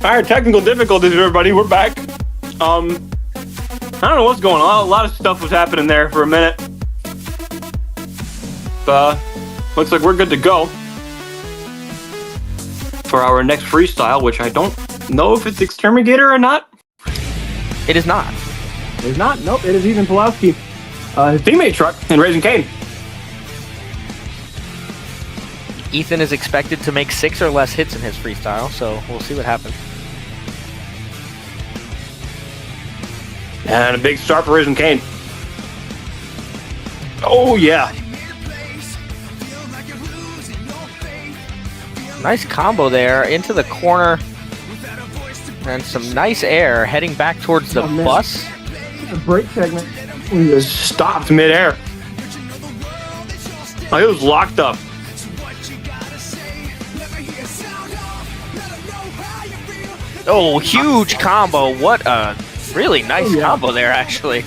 All right, technical difficulties, everybody. We're back. I don't know what's going on. A lot of stuff was happening there for a minute. Looks like we're good to go for our next freestyle, which I don't know if it's Exterminator or not. It is not. It is not. Nope, it is Ethan Pulowski. His teammate truck and Raising Cane. Ethan is expected to make 6 or less hits in his freestyle, so we'll see what happens. And a big start for Raising Cane. Oh, yeah. Nice combo there into the corner. And some nice air heading back towards the bus. The brake segment. He just stopped midair. Oh, he was locked up. Oh, huge combo. What a really nice combo there, actually.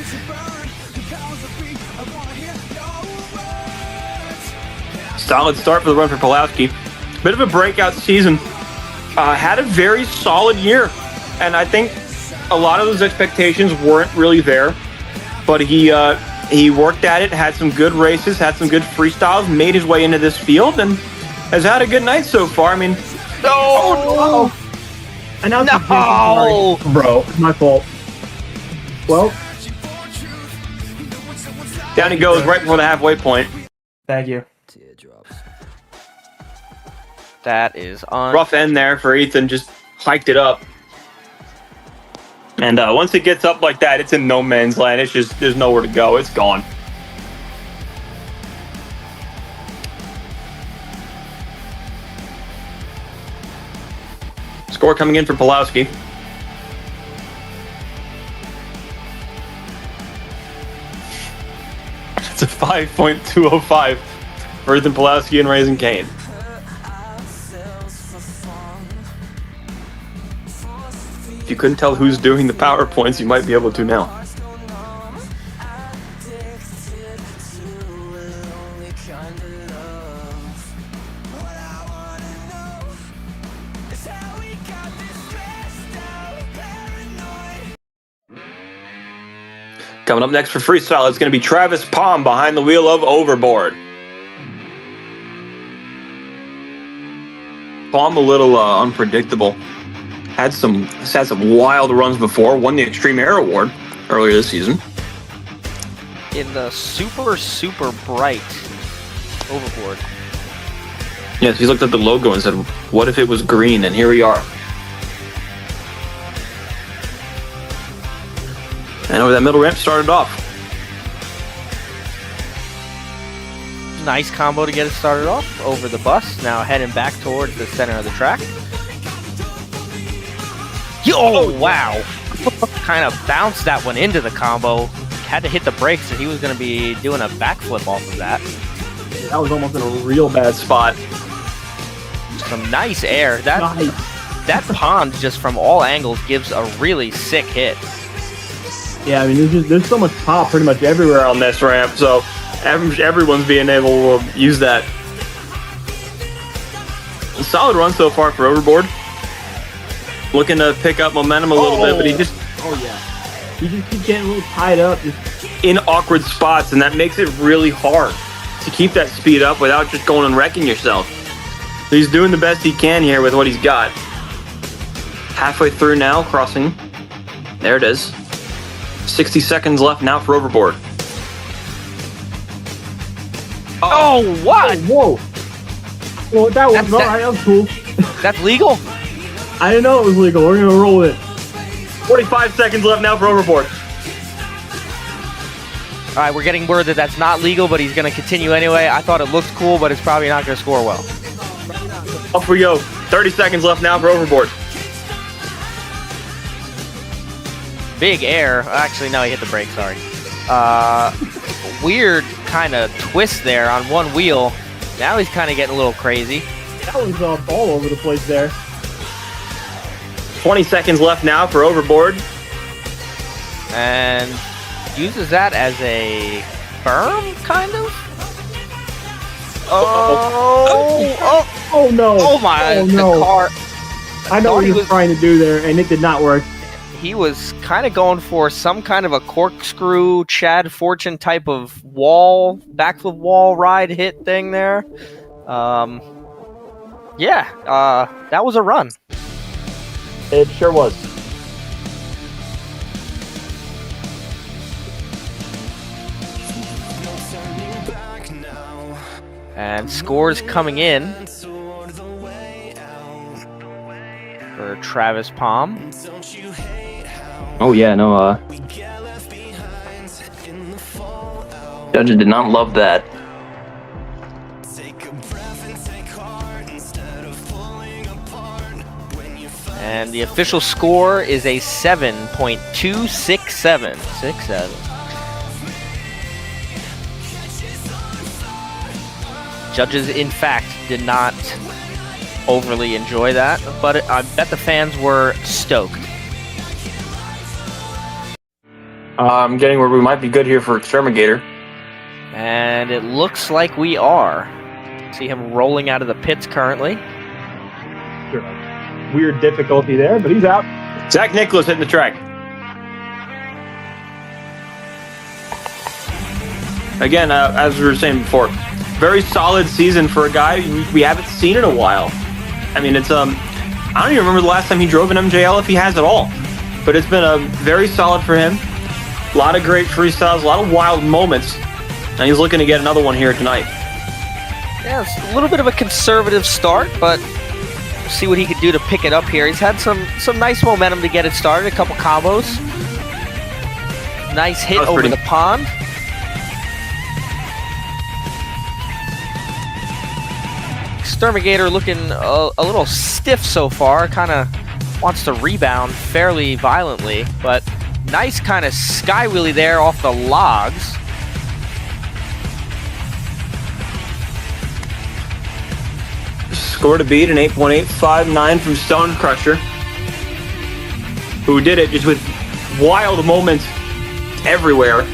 Solid start for the run for Pulowski. Bit of a breakout season. Had a very solid year. And I think a lot of those expectations weren't really there. But he worked at it, had some good races, had some good freestyles, made his way into this field, and has had a good night so far. I mean, no! No! Bro, it's my fault. Well, down he goes right before the halfway point. Thank you. That is on. Rough end there for Ethan, just hiked it up. And once it gets up like that, it's in no man's land. It's just, there's nowhere to go. It's gone. Score coming in for Pulowski. It's a 5.205 for Ethan Pulowski and Raising Cane. If you couldn't tell who's doing the PowerPoints, you might be able to now. Coming up next for freestyle, it's going to be Travis Palm behind the wheel of Overboard. Palm a little unpredictable. Had some wild runs before. Won the Extreme Air Award earlier this season. In the super bright Overboard. Yes, he looked at the logo and said, "What if it was green?" And here we are. And over that middle ramp started off. Nice combo to get it started off over the bus. Now heading back towards the center of the track. Oh, wow. Kind of bounced that one into the combo. Had to hit the brakes, and he was going to be doing a backflip off of that. That was almost in a real bad spot. Some nice air. That pond, just from all angles, gives a really sick hit. Yeah, I mean, there's so much pop pretty much everywhere on this ramp, so everyone's being able to use that. A solid run so far for Overboard. Looking to pick up momentum a little bit, but he just keeps getting a little tied up in awkward spots, and that makes it really hard to keep that speed up without just going and wrecking yourself. So he's doing the best he can here with what he's got. Halfway through now, crossing. There it is. 60 seconds left now for Overboard. Oh, what? Whoa. Well, that was alright. That was cool. That's legal? I didn't know it was legal. We're gonna roll with it. 45 seconds left now for Overboard. All right, we're getting word that that's not legal, but he's gonna continue anyway. I thought it looked cool, but it's probably not gonna score well. Off we go. 30 seconds left now for Overboard. Big air. Actually, no, he hit the brake, sorry. Weird kind of twist there on one wheel. Now he's kind of getting a little crazy. That was all over the place there. 20 seconds left now for Overboard. And uses that as a berm, kind of? Oh no. Oh my, oh, no. The car. I know what he was trying to do there, and it did not work. He was kind of going for some kind of a corkscrew, Chad Fortune type of backflip wall ride hit thing there. That was a run. It sure was. And scores coming in for Travis Palm. Oh yeah, no. Judges did not love that. And the official score is a 7.267. 6-7. Judges, in fact, did not overly enjoy that, but I bet the fans were stoked. I'm getting where we might be good here for Exterminator. And it looks like we are. See him rolling out of the pits currently. Weird difficulty there, but he's out. Zach Nicholas hitting the track. Again, as we were saying before, very solid season for a guy we haven't seen in a while. I mean, it's I don't even remember the last time he drove an MJL, if he has at all. But it's been very solid for him. A lot of great freestyles, a lot of wild moments, and he's looking to get another one here tonight. Yeah, it's a little bit of a conservative start, but we'll see what he can do to pick it up here. He's had some nice momentum to get it started, a couple combos. Nice hit over the pond. Exterminator looking a little stiff so far, kind of wants to rebound fairly violently, but nice kind of sky wheelie there off the logs. Score to beat an 8.859 from Stone Crusher, who did it just with wild moments everywhere.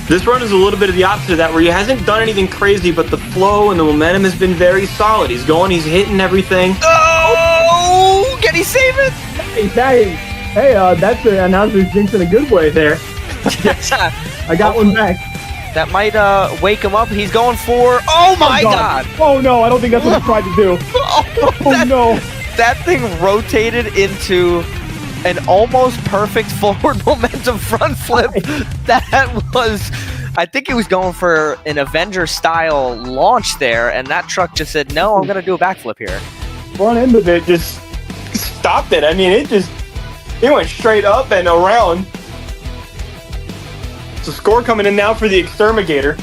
This run is a little bit of the opposite of that, where he hasn't done anything crazy, but the flow and the momentum has been very solid. He's going, he's hitting everything. Oh, can he save it? Hey, that's the announcer's jinx in a good way there. I got one back. That might wake him up. He's going for... Oh, my God. Oh, no, I don't think that's what he tried to do. No. That thing rotated into an almost perfect forward momentum front flip. That was... I think he was going for an Avenger-style launch there, and that truck just said, no, I'm going to do a backflip here. Front end of it just stopped it. I mean, it went straight up and around. So score coming in now for the Exterminator.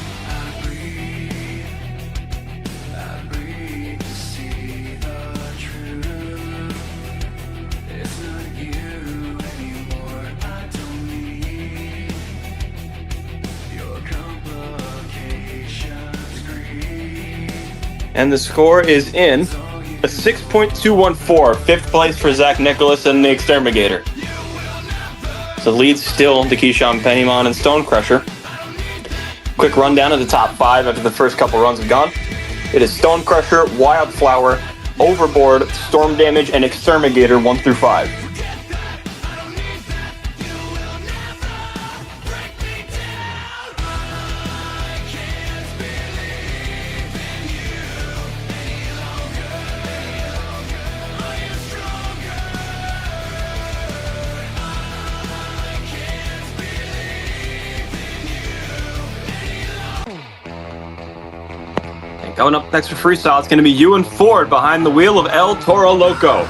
And the score is in a 6.214, fifth place for Zach Nicholas and the Exterminator. The lead still to Keyshawn Pennymon and Stone Crusher. Quick rundown of the top five after the first couple runs have gone. It is Stone Crusher, Wildflower, Overboard, Storm Damage, and Exterminator 1 through 5. Going up next for freestyle, it's going to be Ewan Ford behind the wheel of El Toro Loco.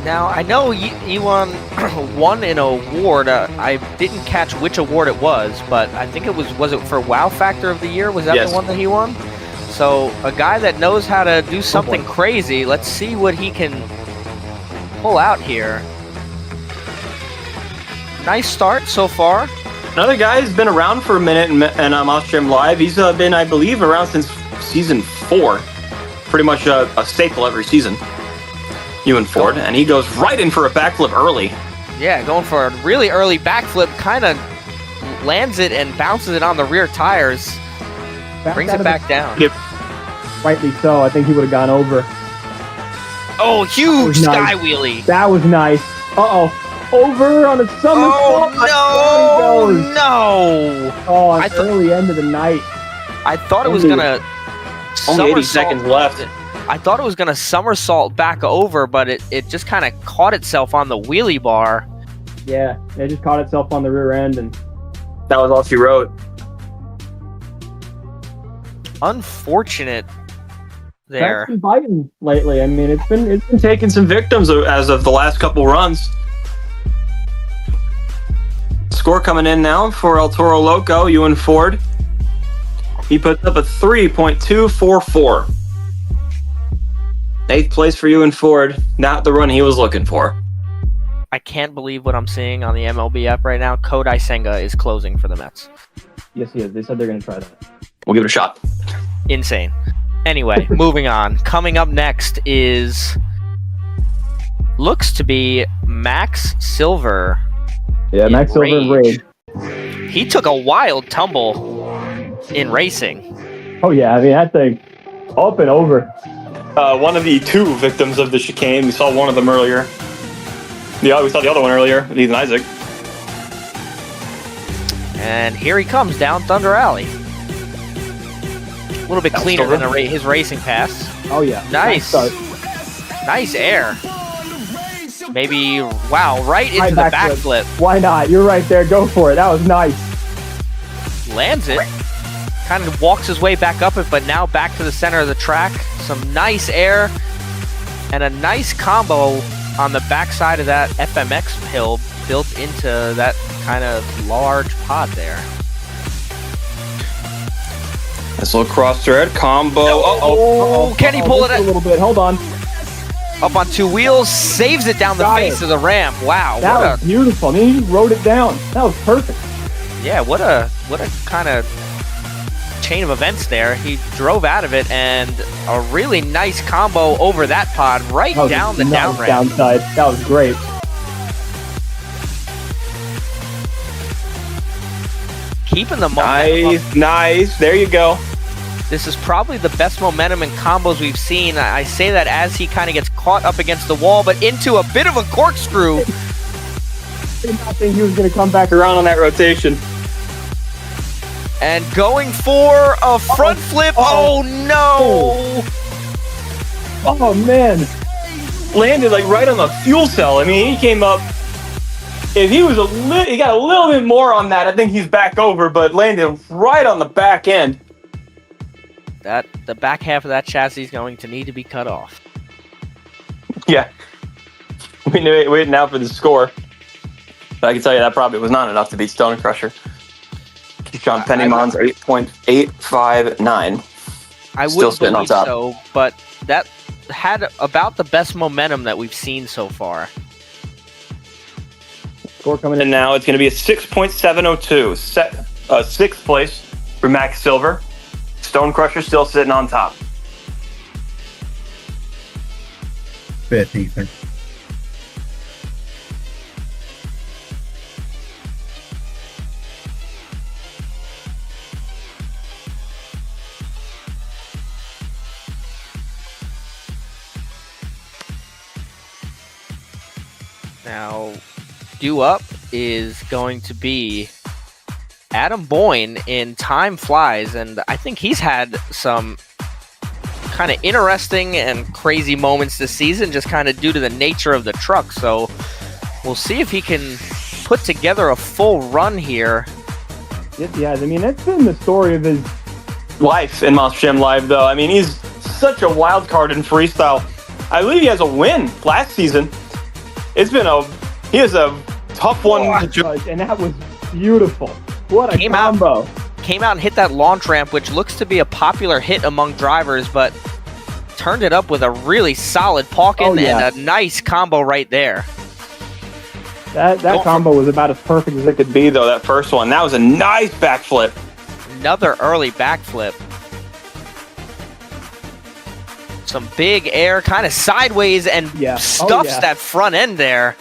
Now, I know Ewan won an award. I didn't catch which award it was, but I think it was it for Wow Factor of the Year? Was that Yes. the one that he won? So, a guy that knows how to do something crazy. Let's see what he can pull out here. Nice start so far. Another guy who's been around for a minute and Austrian Live. He's been, I believe, around since season 4. Pretty much a staple every season. Ewan Ford. And he goes right in for a backflip early. Yeah, going for a really early backflip. Kind of lands it and bounces it on the rear tires. Brings it back down. Rightly so. I think he would have gone over. Oh, huge sky nice. wheelie. That was nice. Over on a somersault. Oh, no. Oh, it's early end of the night. I thought it was going to Only 80 seconds left. I thought it was going to somersault back over, but it just kind of caught itself on the wheelie bar. Yeah, it just caught itself on the rear end, and that was all she wrote. Unfortunate there. That's been biting lately. I mean, it's been Taking some victims as of the last couple runs. Score coming in now for El Toro Loco, Ewan Ford. He puts up a 3.244. 8th place for Ewan Ford. Not the run he was looking for. I can't believe what I'm seeing on the MLB app right now. Kodai Senga is closing for the Mets. Yes, he is. They said they're going to try that. We'll give it a shot. Insane. Anyway, moving on. Coming up next looks to be Max Silver. Yeah, Max Silver and Rage. He took a wild tumble in racing. Oh, yeah. I mean, that thing up and over. One of the 2 victims of the chicane. We saw one of them earlier. We saw the other one earlier, Ethan Isaac. And here he comes down Thunder Alley. A little bit cleaner than his racing pass. Oh, yeah. Nice. Nice air. Maybe, wow, right into the backflip. Why not? You're right there. Go for it. That was nice. Lands it. Kind of walks his way back up it, but now back to the center of the track. Some nice air and a nice combo on the backside of that FMX hill built into that kind of large pod there. Nice little cross thread combo. Can he pull it a little bit? Hold on. Up on 2 wheels, saves it down the face of the ramp. Wow, that was beautiful. I mean, he rode it down. That was perfect. Yeah, what a kind of chain of events there. He drove out of it, and a really nice combo over that pod right down the down ramp. Downside. That was great. Keeping the momentum. Nice. There you go. This is probably the best momentum and combos we've seen. I say that as he kind of gets caught up against the wall, but into a bit of a corkscrew. I did not think he was going to come back around on that rotation. And going for a front flip. Oh, no. Oh, man. Landed like right on the fuel cell. I mean, he came up. If he was he got a little bit more on that, I think he's back over, but landed right on the back end. The back half of that chassis is going to need to be cut off. Yeah. We waiting now for the score. But I can tell you that probably was not enough to beat Stone Crusher. John Pennymon's 8.859. I wouldn't believe so, but that had about the best momentum that we've seen so far. Score coming in now. It's going to be a 6.702. 6th place for Max Silver. Stone Crusher still sitting on top. 5th, Ethan. Now, due up is going to be Adam Boyne in Time Flies, and I think he's had some kind of interesting and crazy moments this season, just kind of due to the nature of the truck. So we'll see if he can put together a full run here. Yes, he has. I mean, that's been the story of his life in Monster Jam Live, though. I mean, he's such a wild card in freestyle. I believe he has a win last season. He has a tough one to judge, and that was beautiful. What a combo. Came out and hit that launch ramp, which looks to be a popular hit among drivers, but turned it up with a really solid Pawkin and a nice combo right there. That combo was about as perfect as it could be, though, that first one. That was a nice backflip. Another early backflip. Some big air, kind of sideways, and stuffs that front end there.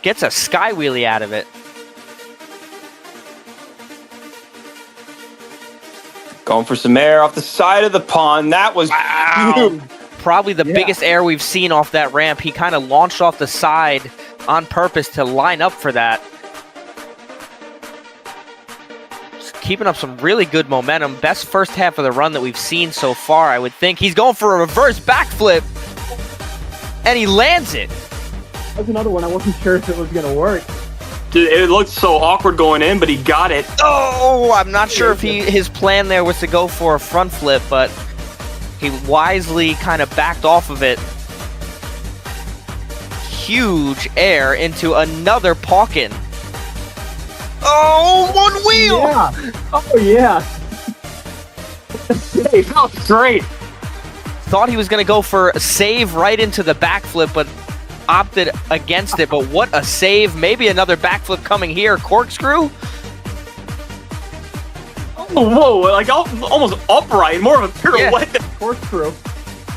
Gets a sky wheelie out of it. Going for some air off the side of the pond. That was huge. probably the biggest air we've seen off that ramp. He kind of launched off the side on purpose to line up for that. Just keeping up some really good momentum. Best first half of the run that we've seen so far, I would think. He's going for a reverse backflip, and he lands it. That's another one. I wasn't sure if it was going to work. Dude, it looked so awkward going in, but he got it. Oh, I'm not sure if his plan there was to go for a front flip, but he wisely kind of backed off of it. Huge air into another Pawkin. Oh, one wheel! Yeah. Oh, yeah. Hey, that was great. Thought he was going to go for a save right into the backflip, but opted against it. But what a save. Maybe another backflip coming here. Corkscrew? Whoa, like almost upright, more of a pirouette. Yeah. Corkscrew.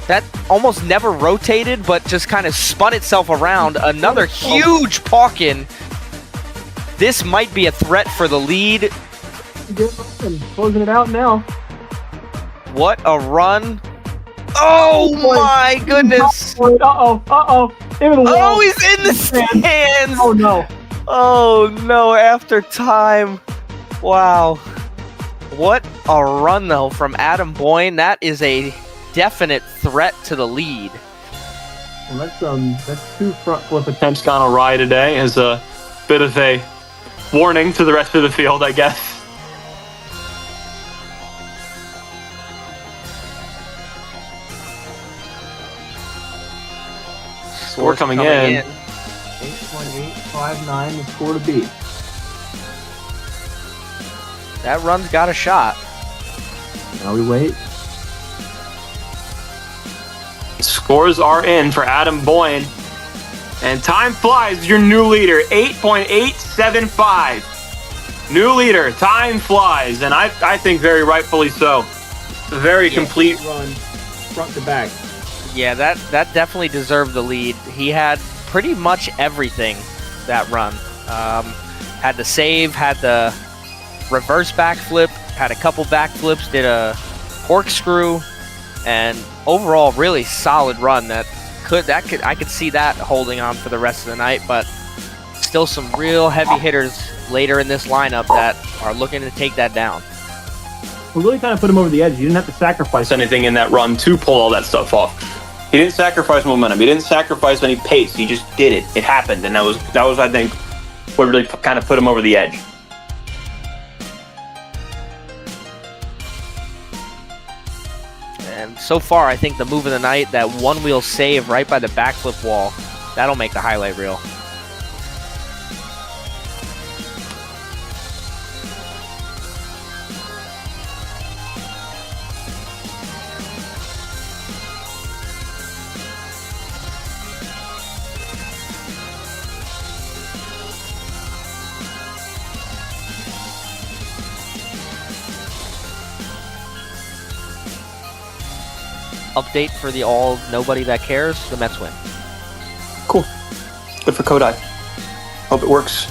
That almost never rotated, but just kind of spun itself around. Another huge Pawkin. This might be a threat for the lead. Closing it out now. What a run. Oh my goodness. Uh-oh, uh-oh. Oh, he's in the stands. Oh, no. Oh, no, after time. Wow. What a run, though, from Adam Boyne. That is a definite threat to the lead. Well, that's 2 front flip attempts gone awry today as a bit of a warning to the rest of the field, I guess. Score coming in. 8.859, the score to beat. That run's got a shot. Now we wait. Scores are in for Adam Boyne. And time flies, your new leader, 8.875. New leader, time flies, and I think very rightfully so. A very complete run, front to back. Yeah, that definitely deserved the lead. He had pretty much everything that run. Had the save, had the reverse backflip, had a couple backflips, did a corkscrew, and overall really solid run. I could see that holding on for the rest of the night, but still some real heavy hitters later in this lineup that are looking to take that down. We really kind of put him over the edge. You didn't have to sacrifice anything in that run to pull all that stuff off. He didn't sacrifice momentum. He didn't sacrifice any pace. He just did it. It happened, and that was I think what really kind of put him over the edge. And so far, I think the move of the night, that one-wheel save right by the backflip wall, that'll make the highlight reel. Update for the nobody that cares, the Mets win. Cool. Good for Kodai. Hope it works.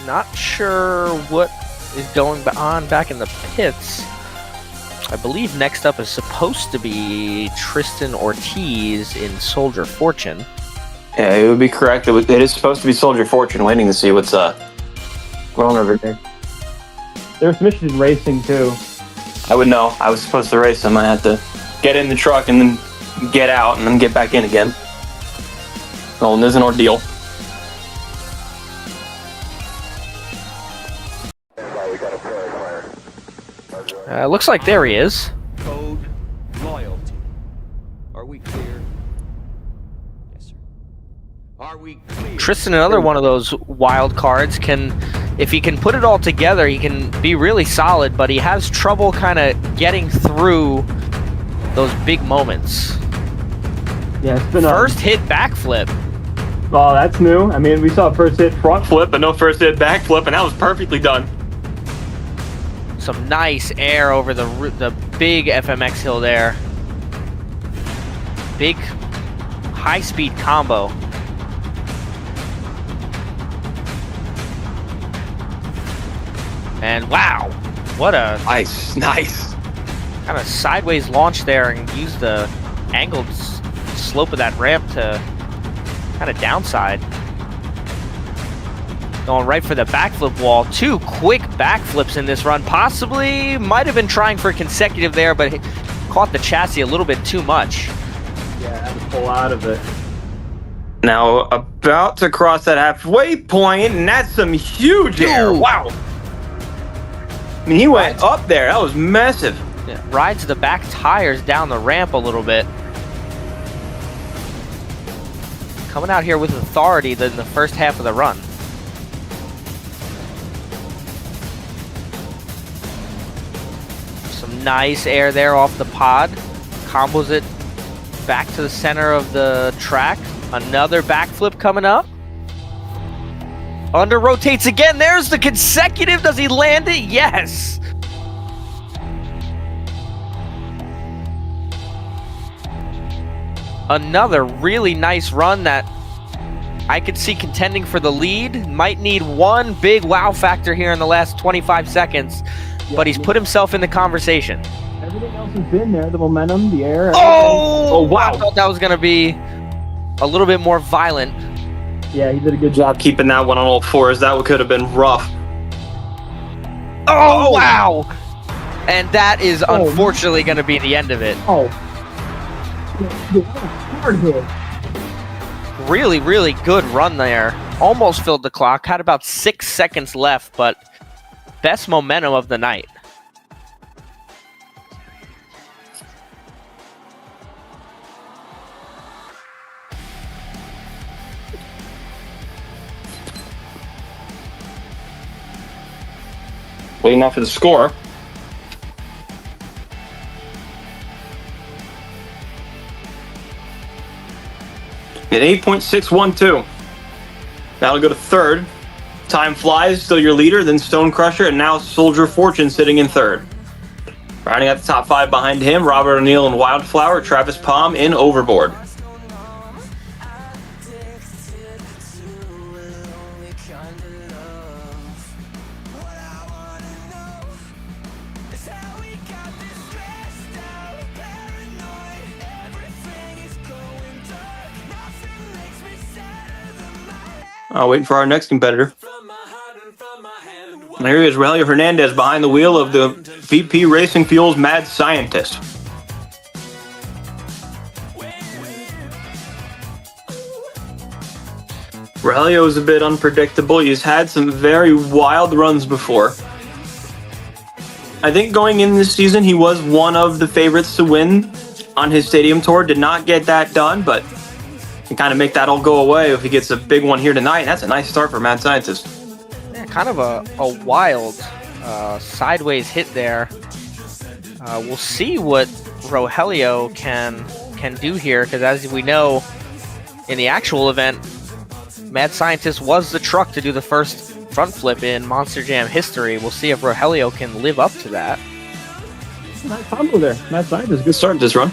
Not sure what is going on back in the pits. I believe next up is supposed to be Tristan Ortiz in Soldier Fortune. Yeah, it would be correct. It is supposed to be Soldier Fortune, waiting to see what's going on over there. There's Michigan Racing, too. I would know. I was supposed to race him. I had to get in the truck and then get out and then get back in again. Well, and there's an ordeal. Looks like there he is. Code loyalty. Are we clear? Yes, sir. Are we clear? Tristan, another one of those wild cards, if he can put it all together, he can be really solid, but he has trouble kind of getting through those big moments. Yeah, it's been First hit backflip. Oh, that's new. I mean, we saw first hit front Flip, but no first hit back flip, and that was perfectly done. Some nice air over the big FMX hill there. big high-speed combo. And wow, what a Nice. kind of sideways launch there, and use the angled slope of that ramp to kind of downside. Going right for the backflip wall. 2 quick backflips in this run. Possibly might have been trying for consecutive there, but caught the chassis a little bit too much. Yeah, had to pull out of it. Now about to cross that halfway point, and that's some huge air. Wow. I mean, he went up there. That was massive. Yeah, rides the back tires down the ramp a little bit. Coming out here with authority in the first half of the run. Some nice air there off the pod. Combos it back to the center of the track. Another backflip coming up. Under rotates again. There's the consecutive. Does he land it? Yes. Another really nice run that I could see contending for the lead. Might need one big wow factor here in the last 25 seconds, but he's put himself in the conversation. Everything else has been there. The momentum, the air. Oh, wow. I thought that was going to be a little bit more violent. Yeah, he did a good job. Keeping that one on all fours. That could have been rough. Oh, wow. And that is unfortunately going to be the end of it. Oh. Hard hit. Really, really good run there. Almost filled the clock. Had about 6 seconds left, but best momentum of the night. Waiting out for the score. At 8.612. That'll go to third. Time Flies, still your leader, then Stone Crusher, and now Soldier Fortune sitting in third. Rounding out the top 5 behind him, Robert O'Neill in Wildflower, Travis Palm in Overboard. Waiting for our next competitor. And here is Relio Hernandez behind the wheel of the VP Racing Fuels Mad Scientist. Relio is a bit unpredictable. He's had some very wild runs before. I think going in this season, he was one of the favorites to win on his stadium tour. Did not get that done, but can kind of make that all go away if he gets a big one here tonight. That's a nice start for Mad Scientist. Yeah, kind of a wild sideways hit there. We'll see what Rogelio can do here, because as we know, in the actual event, Mad Scientist was the truck to do the first front flip in Monster Jam history. We'll see if Rogelio can live up to that. Nice combo there. Mad Scientist, Good start to this run.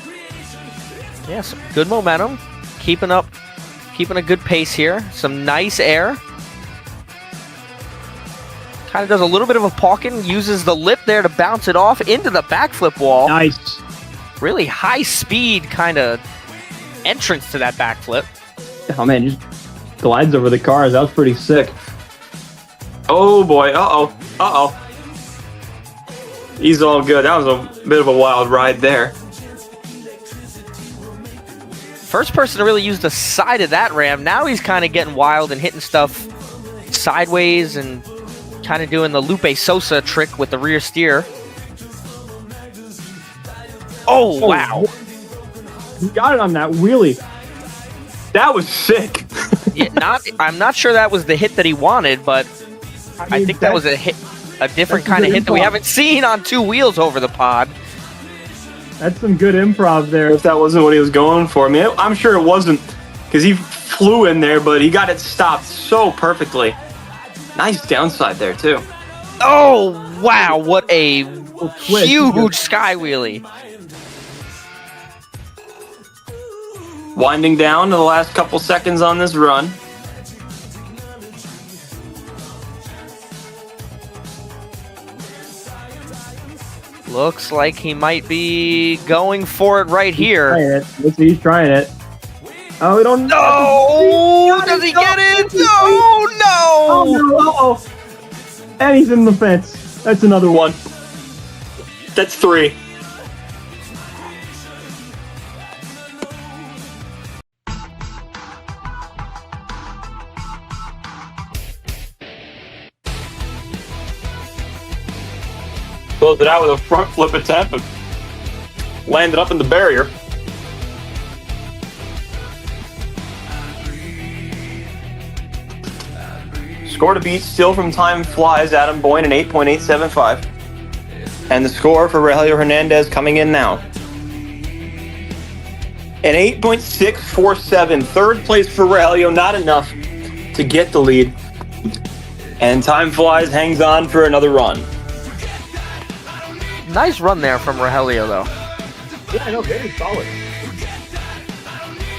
Yeah, some good momentum. Keeping a good pace here. Some nice air. Kind of does a little bit of a palkin, uses the lip there to bounce it off into the backflip wall. Nice. Really high speed kind of entrance to that backflip. Oh man, just glides over the cars. That was pretty sick. Oh boy, uh-oh. He's all good. That was a bit of a wild ride there. First person to really use the side of that ramp. Now he's kind of getting wild and hitting stuff sideways and kind of doing the Lupe Sosa trick with the rear steer. Oh, wow. He got it on that wheelie. That was sick. Yeah, I'm not sure that was the hit that he wanted, but I think that was a different kind of hit that we haven't seen on 2 wheels over the pod. That's some good improv there. If that wasn't what he was going for. I mean, I'm sure it wasn't, because he flew in there, but he got it stopped so perfectly. Nice downside there, too. Oh, wow. What a huge sky wheelie. Winding down to the last couple seconds on this run. Looks like he might be going for it right here. He's trying it. Oh, we don't know. No! Does he get it? No! Oh, No! no. Uh-oh. And he's in the fence. That's another one. That's 3. Closed it out with a front flip attempt, but landed up in the barrier. Score to beat still from Time Flies, Adam Boyne, an 8.875. And the score for Rogelio Hernandez coming in now. An 8.647. Third place for Rogelio, not enough to get the lead. And Time Flies hangs on for another run. Nice run there from Rogelio, though. Yeah, I know, very solid.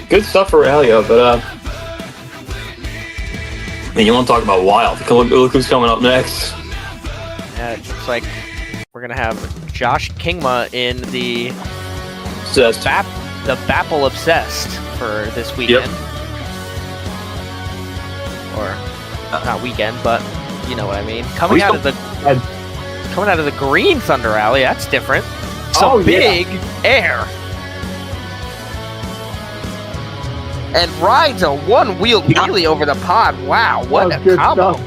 Good stuff for Rogelio, but I mean, you want to talk about wild. Look who's coming up next. Yeah, it looks like we're gonna have Josh Kingma in the Bappel Obsessed for this weekend. Yep. Or not weekend, but you know what I mean. Coming out of the Green Thunder Alley, that's different. Some big air. And rides a one-wheeled wheelie over the pod. Wow, what a combo. Stuff.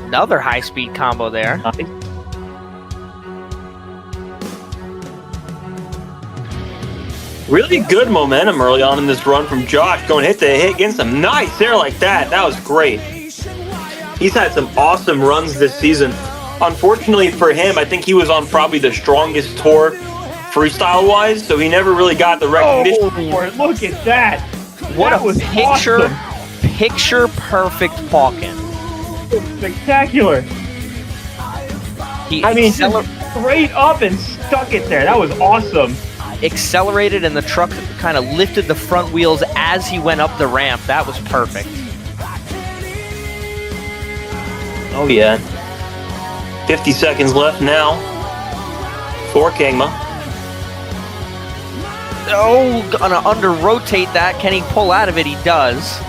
Another high-speed combo there. Really good momentum early on in this run from Josh, going hit to hit, getting some nice air like that. That was great. He's had some awesome runs this season. Unfortunately for him, I think he was on probably the strongest tour freestyle-wise, so he never really got the recognition. Oh, look at that. What that a was picture-perfect Falcon. Spectacular. He just straight up and stuck it there. That was awesome. Accelerated, and the truck kind of lifted the front wheels as he went up the ramp. That was perfect. Oh, yeah. 50 seconds left now for Kingma. Oh, gonna under-rotate that. Can he pull out of it? He does.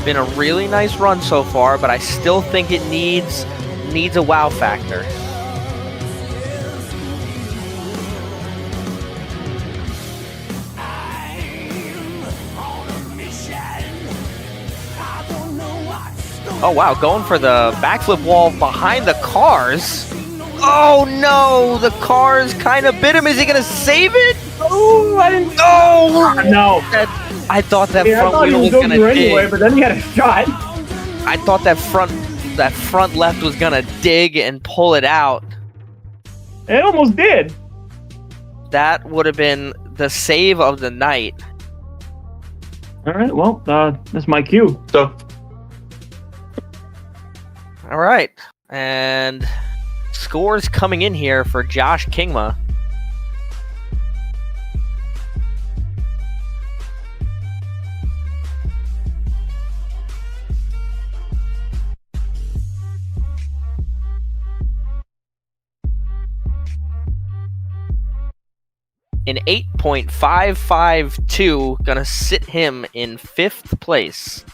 Been a really nice run so far, but I still think it needs a wow factor. Oh wow, going for the backflip wall behind the cars. Oh no, the cars kind of bit him. Is he gonna save it? Oh, I didn't. No. I thought that front wheel was gonna dig. Anyway, but then he had a shot. I thought that front left was gonna dig and pull it out. It almost did. That would have been the save of the night. All right, well, that's my cue. So, all right, and scores coming in here for Josh Kingma. An 8.552, gonna sit him in 5th place.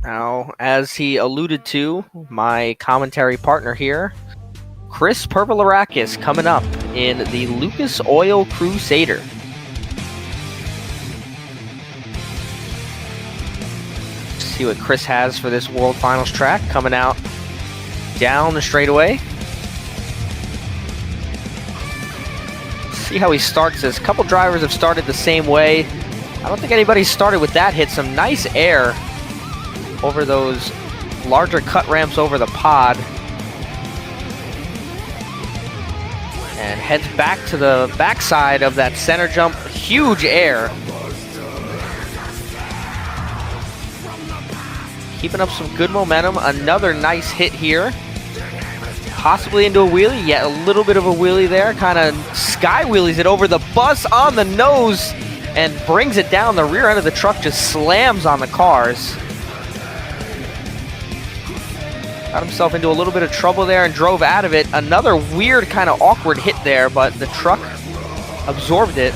Now, as he alluded to, my commentary partner here, Chris Pervolarakis, coming up in the Lucas Oil Crusader. See what Chris has for this World Finals track, coming out down the straightaway. See how he starts this. A couple drivers have started the same way. I don't think anybody started with that hit. Some nice air over those larger cut ramps over the pod. And heads back to the backside of that center jump. Huge air. Keeping up some good momentum. Another nice hit here. Possibly into a wheelie. Yeah, a little bit of a wheelie there. Kind of sky wheelies it over the bus on the nose and brings it down. The rear end of the truck just slams on the cars. Got himself into a little bit of trouble there and drove out of it. Another weird kind of awkward hit there, but the truck absorbed it.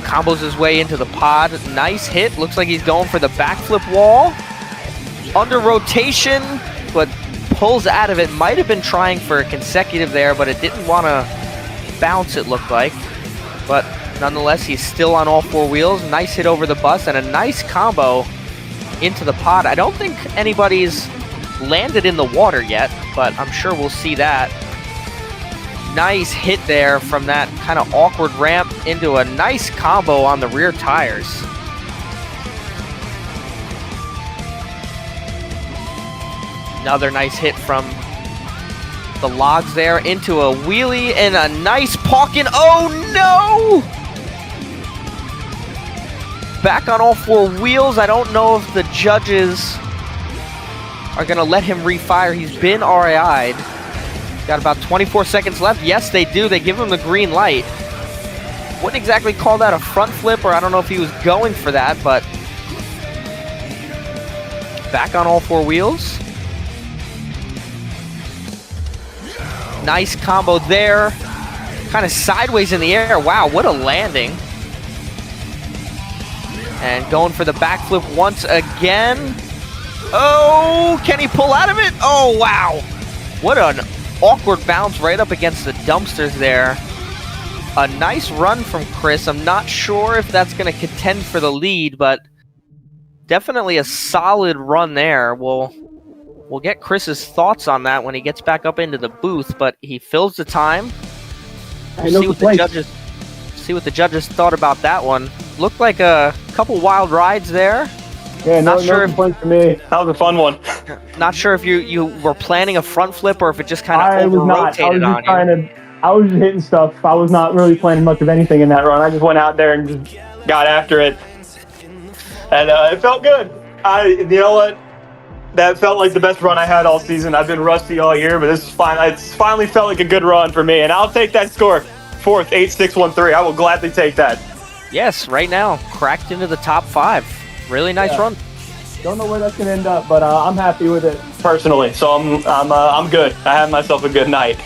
Combos his way into the pod. Nice hit. Looks like he's going for the backflip wall. Under rotation, but pulls out of it. Might have been trying for a consecutive there, but it didn't want to bounce, it looked like. But nonetheless, he's still on all four wheels. Nice hit over the bus and a nice combo into the pod. I don't think anybody's landed in the water yet, but I'm sure we'll see that. Nice hit there from that kind of awkward ramp into a nice combo on the rear tires. Another nice hit from the logs there into a wheelie and a nice pawkin. Oh no! Back on all four wheels. I don't know if the judges are going to let him refire. He's been RAI'd. Got about 24 seconds left. Yes, they do. They give him the green light. Wouldn't exactly call that a front flip, or I don't know if he was going for that, but back on all four wheels. Nice combo there. Kind of sideways in the air. Wow, what a landing. And going for the backflip once again. Oh, can he pull out of it? Oh, wow. What an awkward bounce right up against the dumpsters there. A nice run from Chris. I'm not sure if that's going to contend for the lead, but definitely a solid run there. We'll get Chris's thoughts on that when he gets back up into the booth, but he fills the time. We'll see what the judges thought about that one. Looked like a couple wild rides there. Yeah, not sure no complaints for me. That was a fun one. Not sure if you were planning a front flip or if it just kind of over-rotated on you. I was just hitting stuff. I was not really planning much of anything in that run. I just went out there and just got after it. And it felt good. You know what? That felt like the best run I had all season. I've been rusty all year, but this is fine. It's finally felt like a good run for me. And I'll take that score. 4th, 8-6-1-3. I will gladly take that. Yes, right now. Cracked into the top 5. Really nice run. Don't know where that's gonna end up, but I'm happy with it personally. So I'm good. I had myself a good night.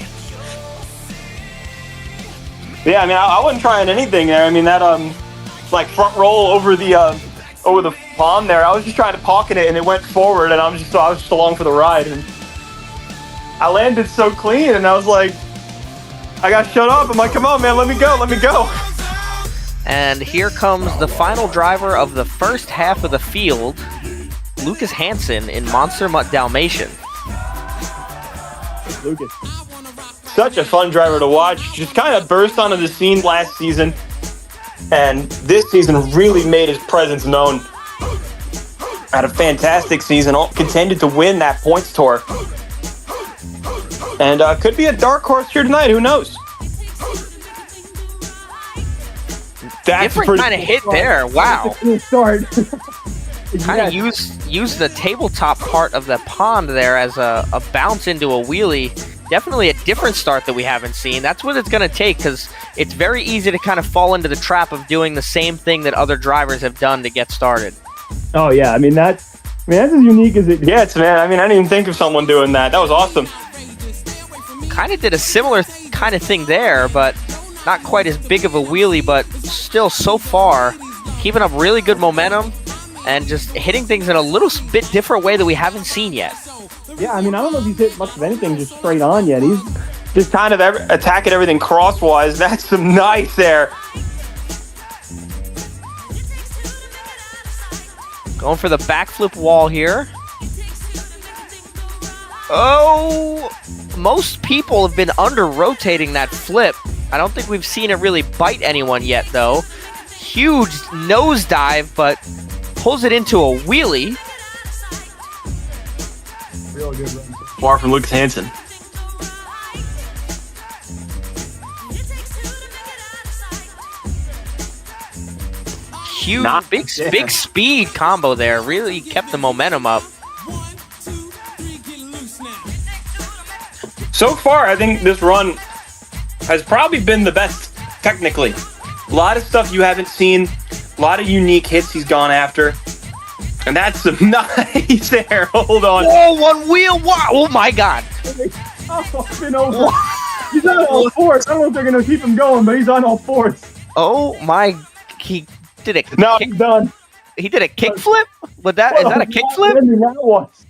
Yeah, I mean, I wasn't trying anything there. I mean, that like front roll over the palm there. I was just trying to pocket it, and it went forward, and I was just along for the ride, and I landed so clean, and I was like, I got shut up. I'm like, come on, man, let me go. And here comes the final driver of the first half of the field, Lucas Hansen in Monster Mutt Dalmatian. Lucas. Such a fun driver to watch. Just kind of burst onto the scene last season, and this season really made his presence known. Had a fantastic season, contended to win that points tour. And could be a dark horse here tonight, who knows? That's different kind of hit there. Wow. Start. Kind of use the tabletop part of the pond there as a bounce into a wheelie. Definitely a different start that we haven't seen. That's what it's going to take, because it's very easy to kind of fall into the trap of doing the same thing that other drivers have done to get started. Oh yeah, I mean that's as unique as it gets, man. I mean, I didn't even think of someone doing that. That was awesome. Kind of did a similar kind of thing there, but not quite as big of a wheelie, but still so far keeping up really good momentum and just hitting things in a little bit different way that we haven't seen yet. Yeah, I mean, I don't know if he's hit much of anything just straight on yet. He's just kind of attacking everything crosswise. That's some nice there. Going for the backflip wall here. Oh, most people have been under-rotating that flip. I don't think we've seen it really bite anyone yet, though. huge nosedive, but pulls it into a wheelie. Real good run. Far from Lucas Hansen. Huge, Not big bad. speed combo there. Really kept the momentum up. So far, I think this run has probably been the best technically. A lot of stuff you haven't seen, a lot of unique hits he's gone after. And that's nice there. Hold on. Whoa, one wheel. Wow. Oh my God. Oh, been over. He's on all fours. I don't know if they're going to keep him going, but he's on all fours. Oh my. He did a No, kick, He's done. he did a kickflip? Is that a kickflip? That was.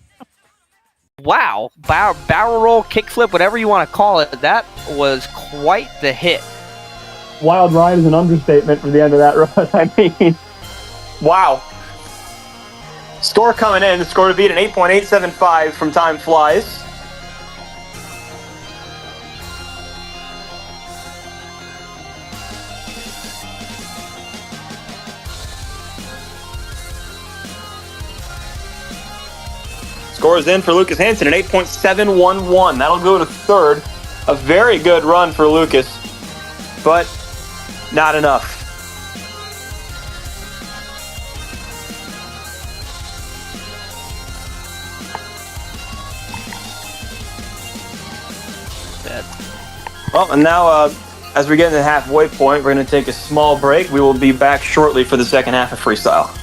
Wow. Barrel roll, kickflip, whatever you want to call it. That was quite the hit. Wild ride is an understatement for the end of that run. I mean, wow. Score coming in. Score to beat an 8.875 from Time Flies. Score is in for Lucas Hansen at 8.711. That'll go to third. A very good run for Lucas, but not enough. Well, and now as we get to the halfway point, we're going to take a small break. We will be back shortly for the second half of freestyle.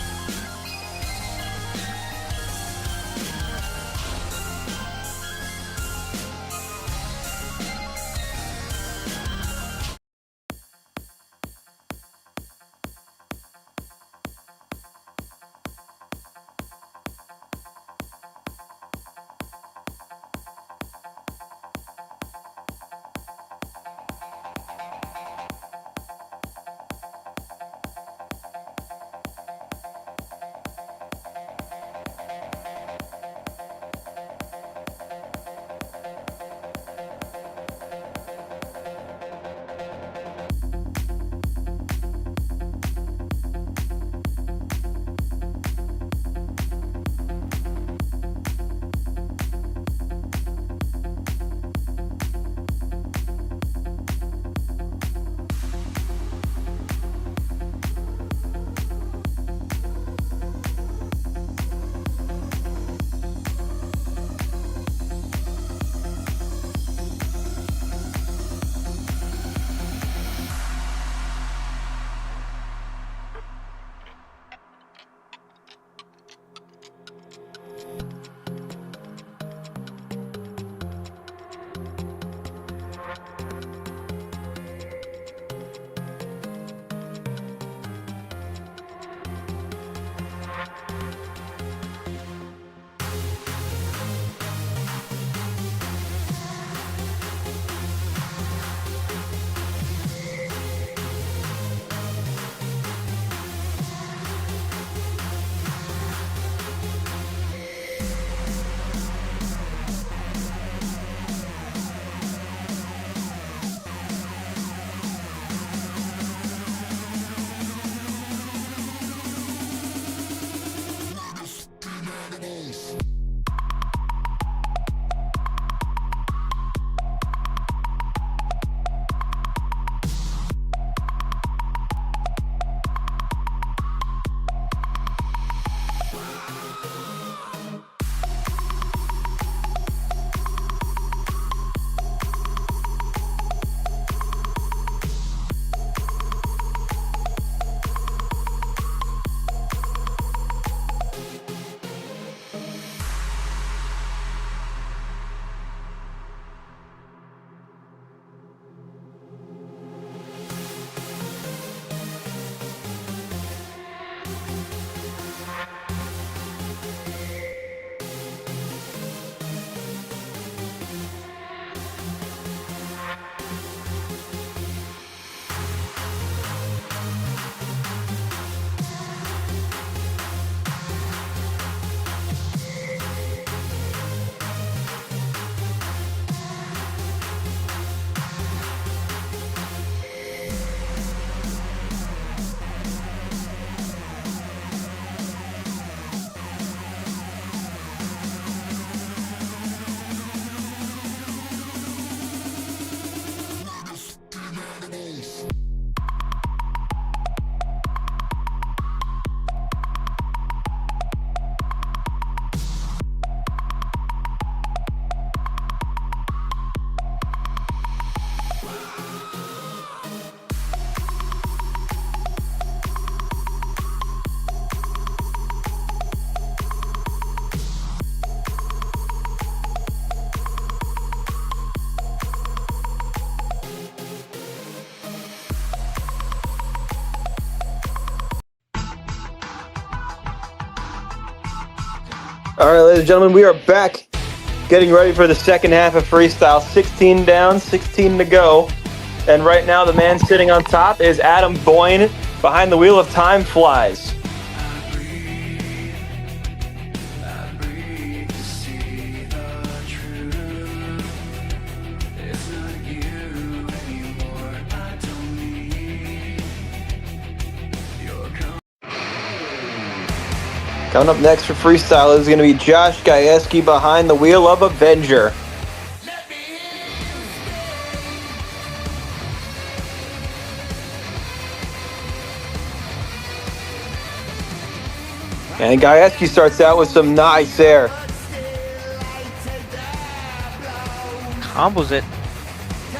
All right, ladies and gentlemen, we are back getting ready for the second half of freestyle. 16 down, 16 to go. And right now, the man sitting on top is Adam Boyne. Behind the wheel of Time Flies. Coming up next for freestyle is going to be Josh Gajewski behind the wheel of Avenger. And Gajewski starts out with some nice air. Combos it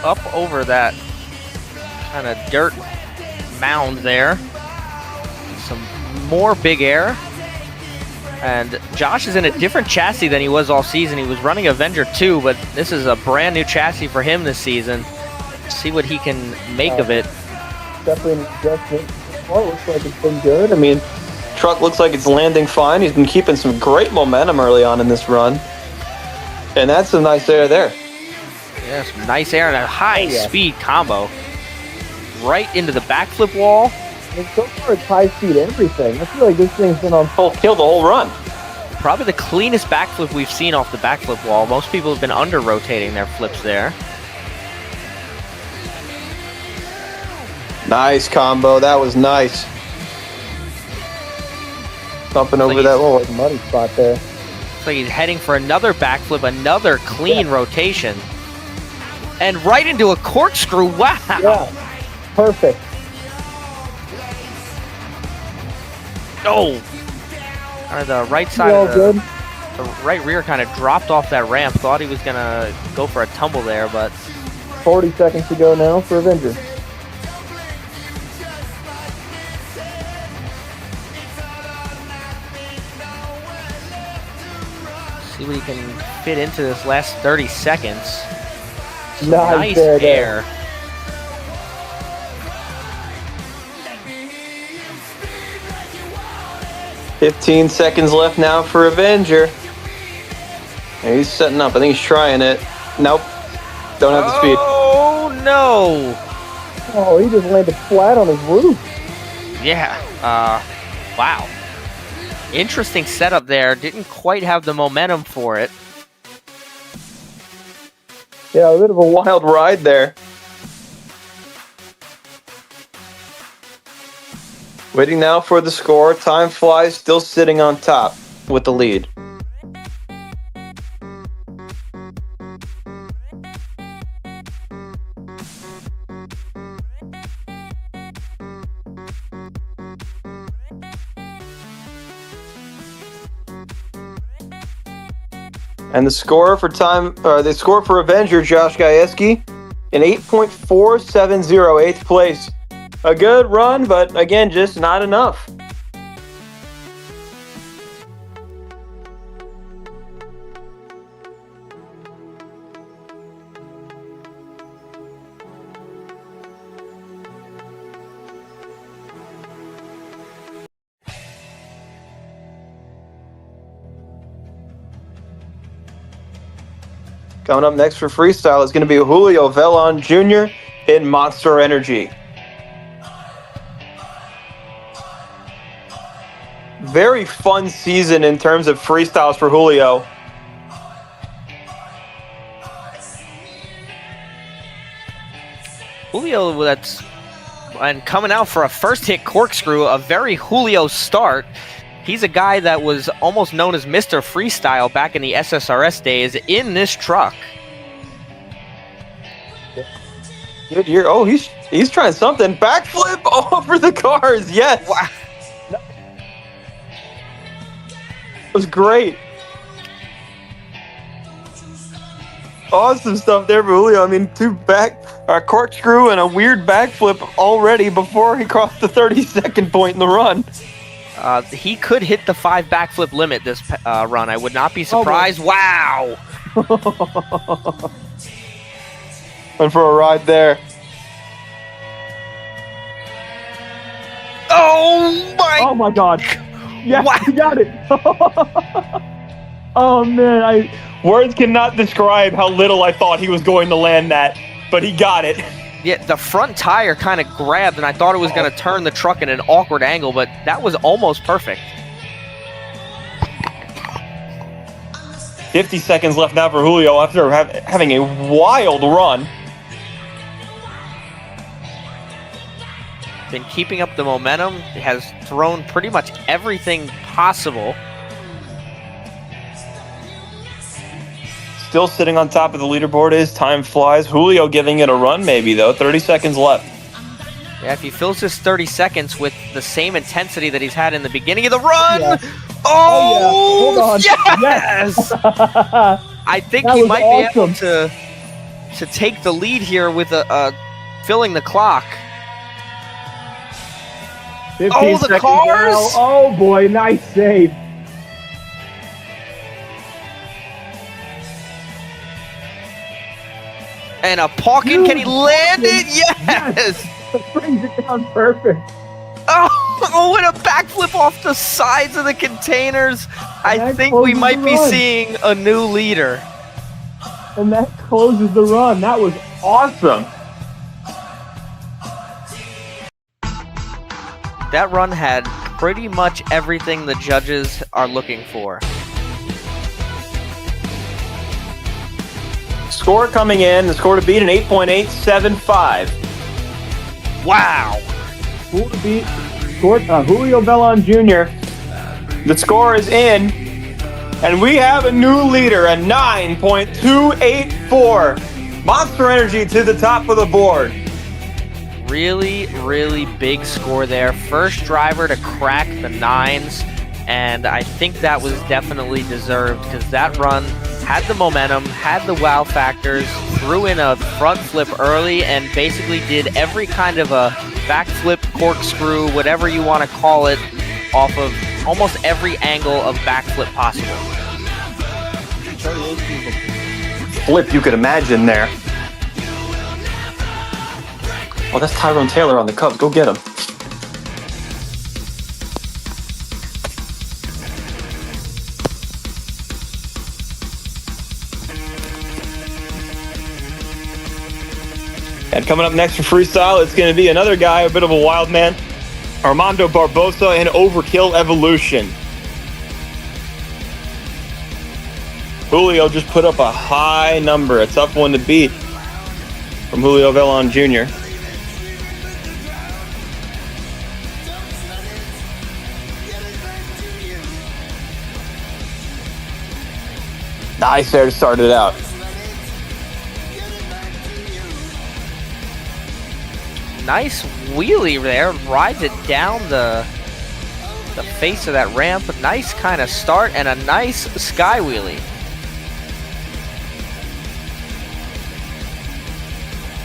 up over that kind of dirt mound there. Some more big air. And Josh is in a different chassis than he was all season. He was running Avenger 2, but this is a brand new chassis for him this season. See what he can make of it. Definitely an adjustment. Well, it looks like it's been good. I mean, truck looks like it's landing fine. He's been keeping some great momentum early on in this run. And that's some nice air there. Yeah, some nice air and a high-speed combo. Right into the backflip wall. And so far, it's high speed everything. I feel like this thing's been on full kill the whole run. Probably the cleanest backflip we've seen off the backflip wall. Most people have been under-rotating their flips there. Nice combo. That was nice. Bumping over that little muddy spot there. Looks like he's heading for another backflip, another clean rotation. And right into a corkscrew. Wow. Yeah. Perfect. Oh. Kind of the right side of the right rear kind of dropped off that ramp. Thought he was going to go for a tumble there, but 40 seconds to go now for Avenger. see what he can fit into this last 30 seconds. Nice air. "15 seconds left now for Avenger. And he's setting up. I think he's trying it. Nope. Don't have the speed. Oh, no. Oh, he just landed flat on his roof. Yeah. Wow. Interesting setup there. Didn't quite have the momentum for it. Yeah, a bit of a wild ride there. Waiting now for the score. Time Flies still sitting on top with the lead. And the score for Avenger, Josh Gajewski, an 8.470, 8th place. A good run, but again, just not enough. Coming up next for freestyle is going to be Julio Velon Jr. in Monster Energy. Very fun season in terms of freestyles for Julio. Julio, and coming out for a first hit corkscrew, a very Julio start. He's a guy that was almost known as Mr. Freestyle back in the SSRS days in this truck. Good year. Oh, he's trying something. Backflip over the cars. Yes. Wow. It was great. Awesome stuff there for Julio. I mean, a corkscrew and a weird backflip already before he crossed the 30-second point in the run. He could hit the 5 backflip limit this run. I would not be surprised. Wow. Went for a ride there. Oh my God. Yeah, wow. you got it. Oh man, words cannot describe how little I thought he was going to land that, but he got it. Yeah, the front tire kind of grabbed, and I thought it was going to turn the truck in an awkward angle, but that was almost perfect. 50 seconds left now for Julio after having a wild run. Been keeping up the momentum, has thrown pretty much everything possible. Still sitting on top of the leaderboard as time flies. Julio giving it a run maybe, though. 30 seconds left. Yeah, if he fills his 30 seconds with the same intensity that he's had in the beginning of the run. Yes. Oh, Hold on. yes! I think That he was might awesome. be able to take the lead here with filling the clock. 15 Oh, the seconds cars! now. Oh boy, nice save. And a Pawkin, can he land it? Yes! Brings it down perfect. Oh, and a backflip off the sides of the containers. I that think we closes might the be run. seeing a new leader. And that closes the run. That was awesome. That run had pretty much everything the judges are looking for. Score coming in. The score to beat an 8.875. Wow. Score to beat Julio Velon Jr. The score is in, and we have a new leader, a 9.284. Monster Energy to the top of the board. Really, really big score there. First driver to crack the 9s, and I think that was definitely deserved because that run had the momentum, had the wow factors, threw in a front flip early, and basically did every kind of a backflip, corkscrew, whatever you want to call it, off of almost every angle of backflip possible. Flip you could imagine there. Oh, that's Tyrone Taylor on the Cubs. Go get him. And coming up next for freestyle, it's going to be another guy, a bit of a wild man, Armando Barbosa in Overkill Evolution. Julio just put up a high number, a tough one to beat from Julio Velon Jr. Nice there to start it out. Nice wheelie there, rides it down the face of that ramp. A nice kind of start and a nice sky wheelie.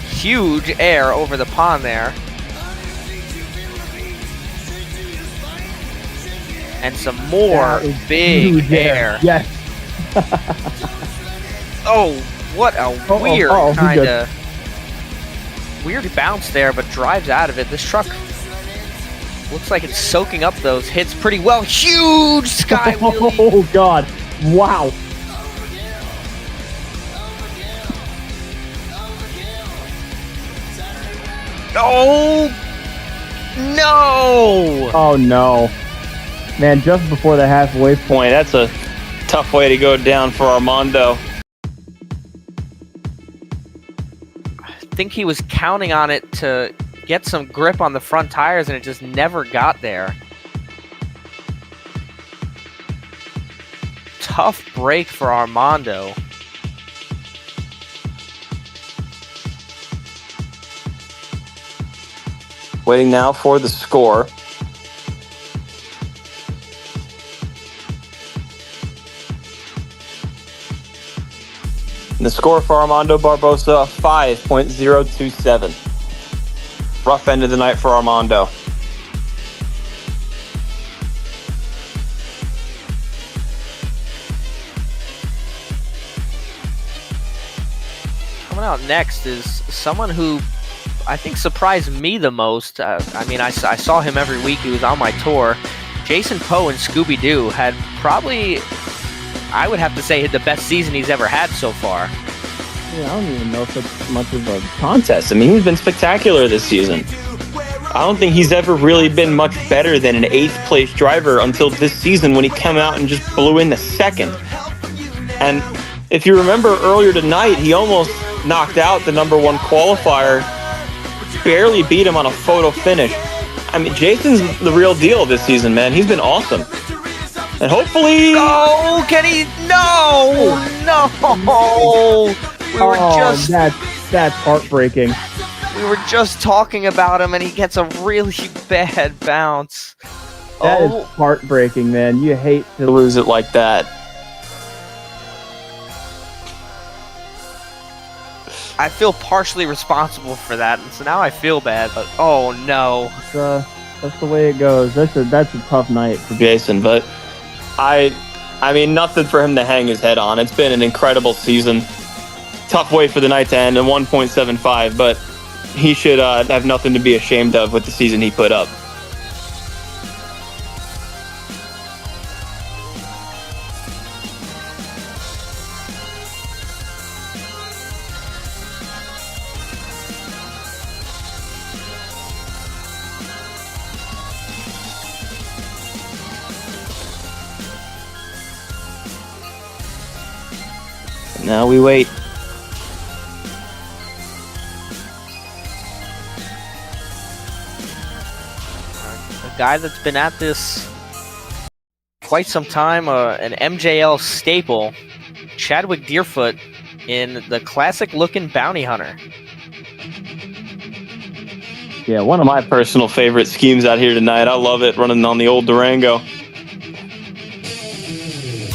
Huge air over the pond there. And some more big air. Yes. Oh, what a weird kind of weird bounce there, but drives out of it. This truck looks like it's soaking up those hits pretty well. Huge sky wheelie. Oh God! Wow. Oh no! Oh no. Man, just before the halfway point, that's a tough way to go down for Armando. I think he was counting on it to get some grip on the front tires, and it just never got there. Tough break for Armando. Waiting now for the score. And the score for Armando Barbosa, 5.027. Rough end of the night for Armando. Coming out next is someone who I think surprised me the most. I mean, I saw him every week. He was on my tour. Jason Poe and Scooby-Doo had probably I would have to say the best season he's ever had so far. Yeah, I don't even know if it's much of a contest. I mean, he's been spectacular this season. I don't think he's ever really been much better than an 8th place driver until this season when he came out and just blew in the 2nd. And if you remember earlier tonight, he almost knocked out the #1 qualifier, barely beat him on a photo finish. I mean, Jason's the real deal this season, man. He's been awesome. And hopefully... Oh, can he? No! No! We were just... That's heartbreaking. We were just talking about him, and he gets a really bad bounce. That is heartbreaking, man. You hate to lose it like that. I feel partially responsible for that, and so now I feel bad, but oh no. That's the way it goes. That's a tough night for Jason, but I mean, nothing for him to hang his head on. It's been an incredible season. Tough way for the night to end, and 1.75, but he should have nothing to be ashamed of with the season he put up. Now we wait. A guy that's been at this quite some time, an MJL staple, Chadwick Deerfoot in the classic-looking Bounty Hunter. Yeah, one of my personal favorite schemes out here tonight. I love it, running on the old Durango.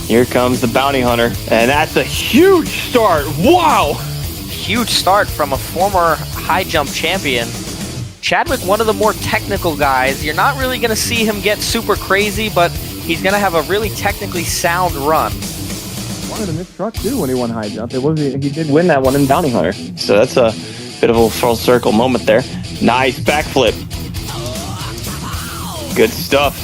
Here comes the Bounty Hunter, and that's a huge start. Wow! Huge start from a former high jump champion. Chadwick, one of the more technical guys. You're not really going to see him get super crazy, but he's going to have a really technically sound run. Wanted in this truck too when he won high jump. He did win that one in Bounty Hunter. So that's a bit of a full circle moment there. Nice backflip. Good stuff.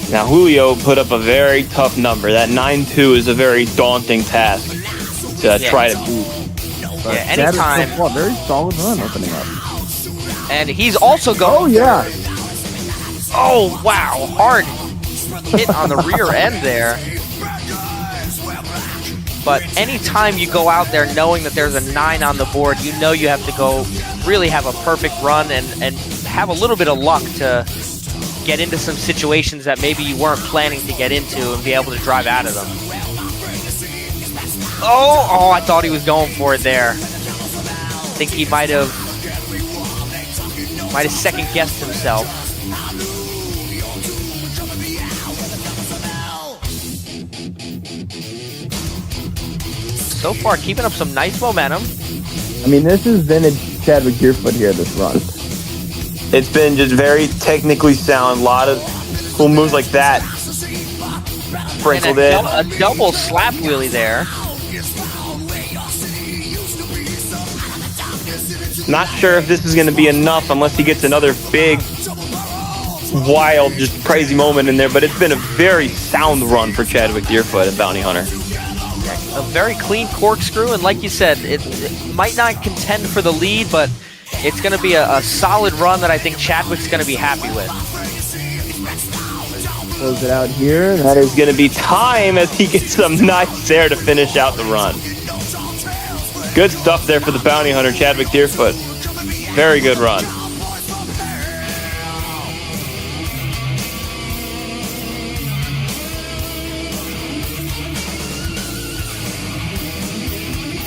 Now, Julio put up a very tough number. That 9.2 is a very daunting task to try to beat. Yeah, anytime. Very solid run opening up. And he's also going. Oh, yeah. Oh, wow. Hard hit on the rear end there. But anytime you go out there knowing that there's a 9 on the board, you know you have to go really have a perfect run and have a little bit of luck to get into some situations that maybe you weren't planning to get into and be able to drive out of them. Oh, I thought he was going for it there. I think he might have second-guessed himself. So far, keeping up some nice momentum. I mean, this is vintage Chadwick Deerfoot here, this run. It's been just very technically sound. A lot of cool moves like that. Sprinkled in. A double slap wheelie there. Not sure if this is going to be enough unless he gets another big, wild, just crazy moment in there. But it's been a very sound run for Chadwick Deerfoot at Bounty Hunter. A very clean corkscrew, and like you said, it might not contend for the lead, but it's going to be a solid run that I think Chadwick's going to be happy with. Close it out here. That is going to be time as he gets some nice air to finish out the run. Good stuff there for the Bounty Hunter, Chadwick Deerfoot. Very good run.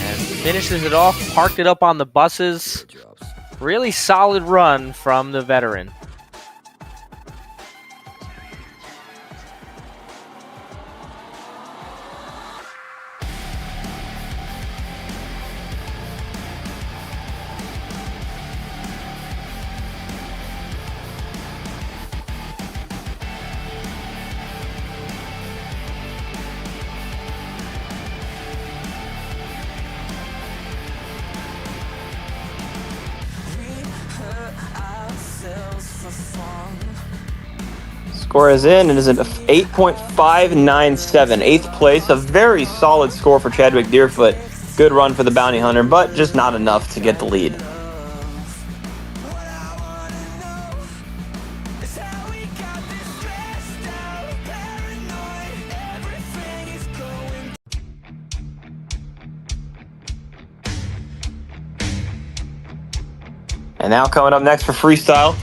And finishes it off, parked it up on the buses. Really solid run from the veteran. Ourselves Score is in and is at 8.597. Eighth place, a very solid score for Chadwick Deerfoot. Good run for the bounty hunter, but just not enough to get the lead. And now coming up next for freestyle,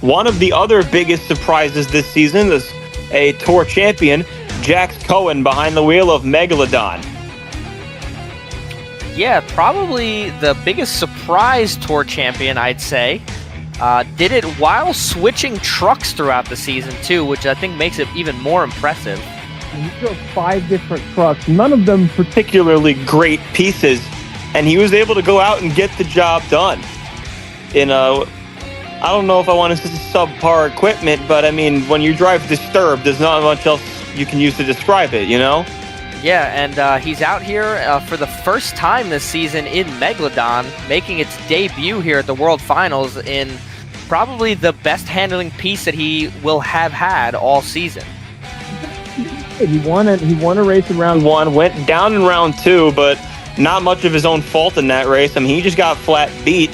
one of the other biggest surprises this season is a tour champion, Jax Cohen, behind the wheel of Megalodon. Yeah, probably the biggest surprise tour champion, I'd say. Did it while switching trucks throughout the season, too, which I think makes it even more impressive. He drove 5 different trucks, none of them Particularly great pieces, and he was able to go out and get the job done. In I don't know if I want to say subpar equipment, but I mean, when you drive Disturbed, there's not much else you can use to describe it, you know? Yeah, and he's out here for the first time this season in Megalodon, making its debut here at the World Finals in probably the best handling piece that he will have had all season. He won a race in round 1, went down in round 2, but not much of his own fault in that race. I mean, he just got flat beat.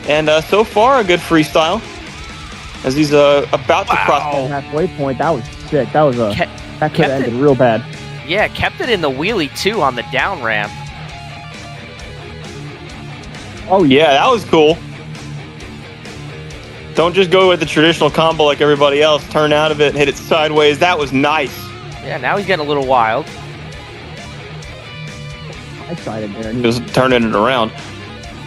And so far, a good freestyle as he's about to cross the halfway point. That was sick. That could have ended real bad. Yeah, kept it in the wheelie, too, on the down ramp. Oh, yeah, that was cool. Don't just go with the traditional combo like everybody else. Turn out of it and hit it sideways. That was nice. Yeah, now he's getting a little wild. I tried it there. He was turning it around.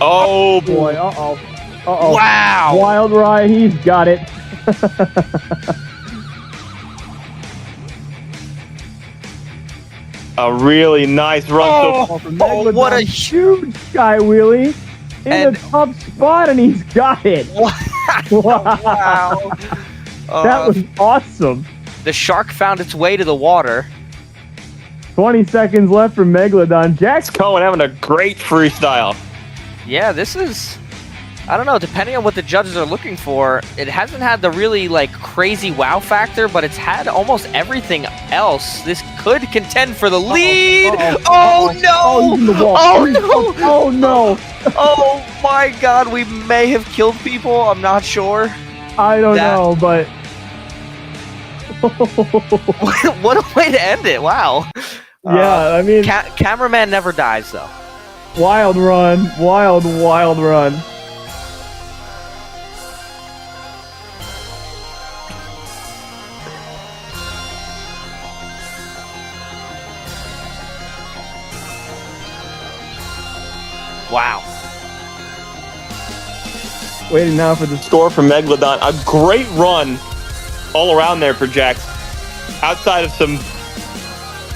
Oh, boy. Uh-oh. Uh-oh. Wow. Wild ride. He's got it. A really nice run. Oh, what a huge sky wheelie in the top spot, and he's got it. Wow. That was awesome. The shark found its way to the water. 20 seconds left for Megalodon. Jax Cohen having a great freestyle. Yeah, this is, I don't know, depending on what the judges are looking for, it hasn't had the really, like, crazy wow factor, but it's had almost everything else. This could contend for the lead. Oh, no. Oh, no. Oh, no. Oh, my God. We may have killed people. I'm not sure. I don't know, but... What a way to end it. Wow. Yeah, I mean... Cameraman never dies, though. Wild run. Wild run. Wow. Waiting now for the Score for Megalodon. A great run all around there for Jax. Outside of some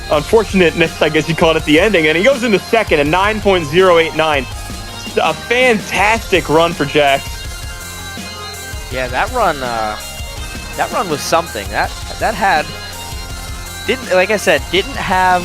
unfortunateness, I guess you call it, at the ending. And he goes into second at 9.089. A fantastic run for Jax. Yeah, that run was something. That had, didn't, like I said, didn't have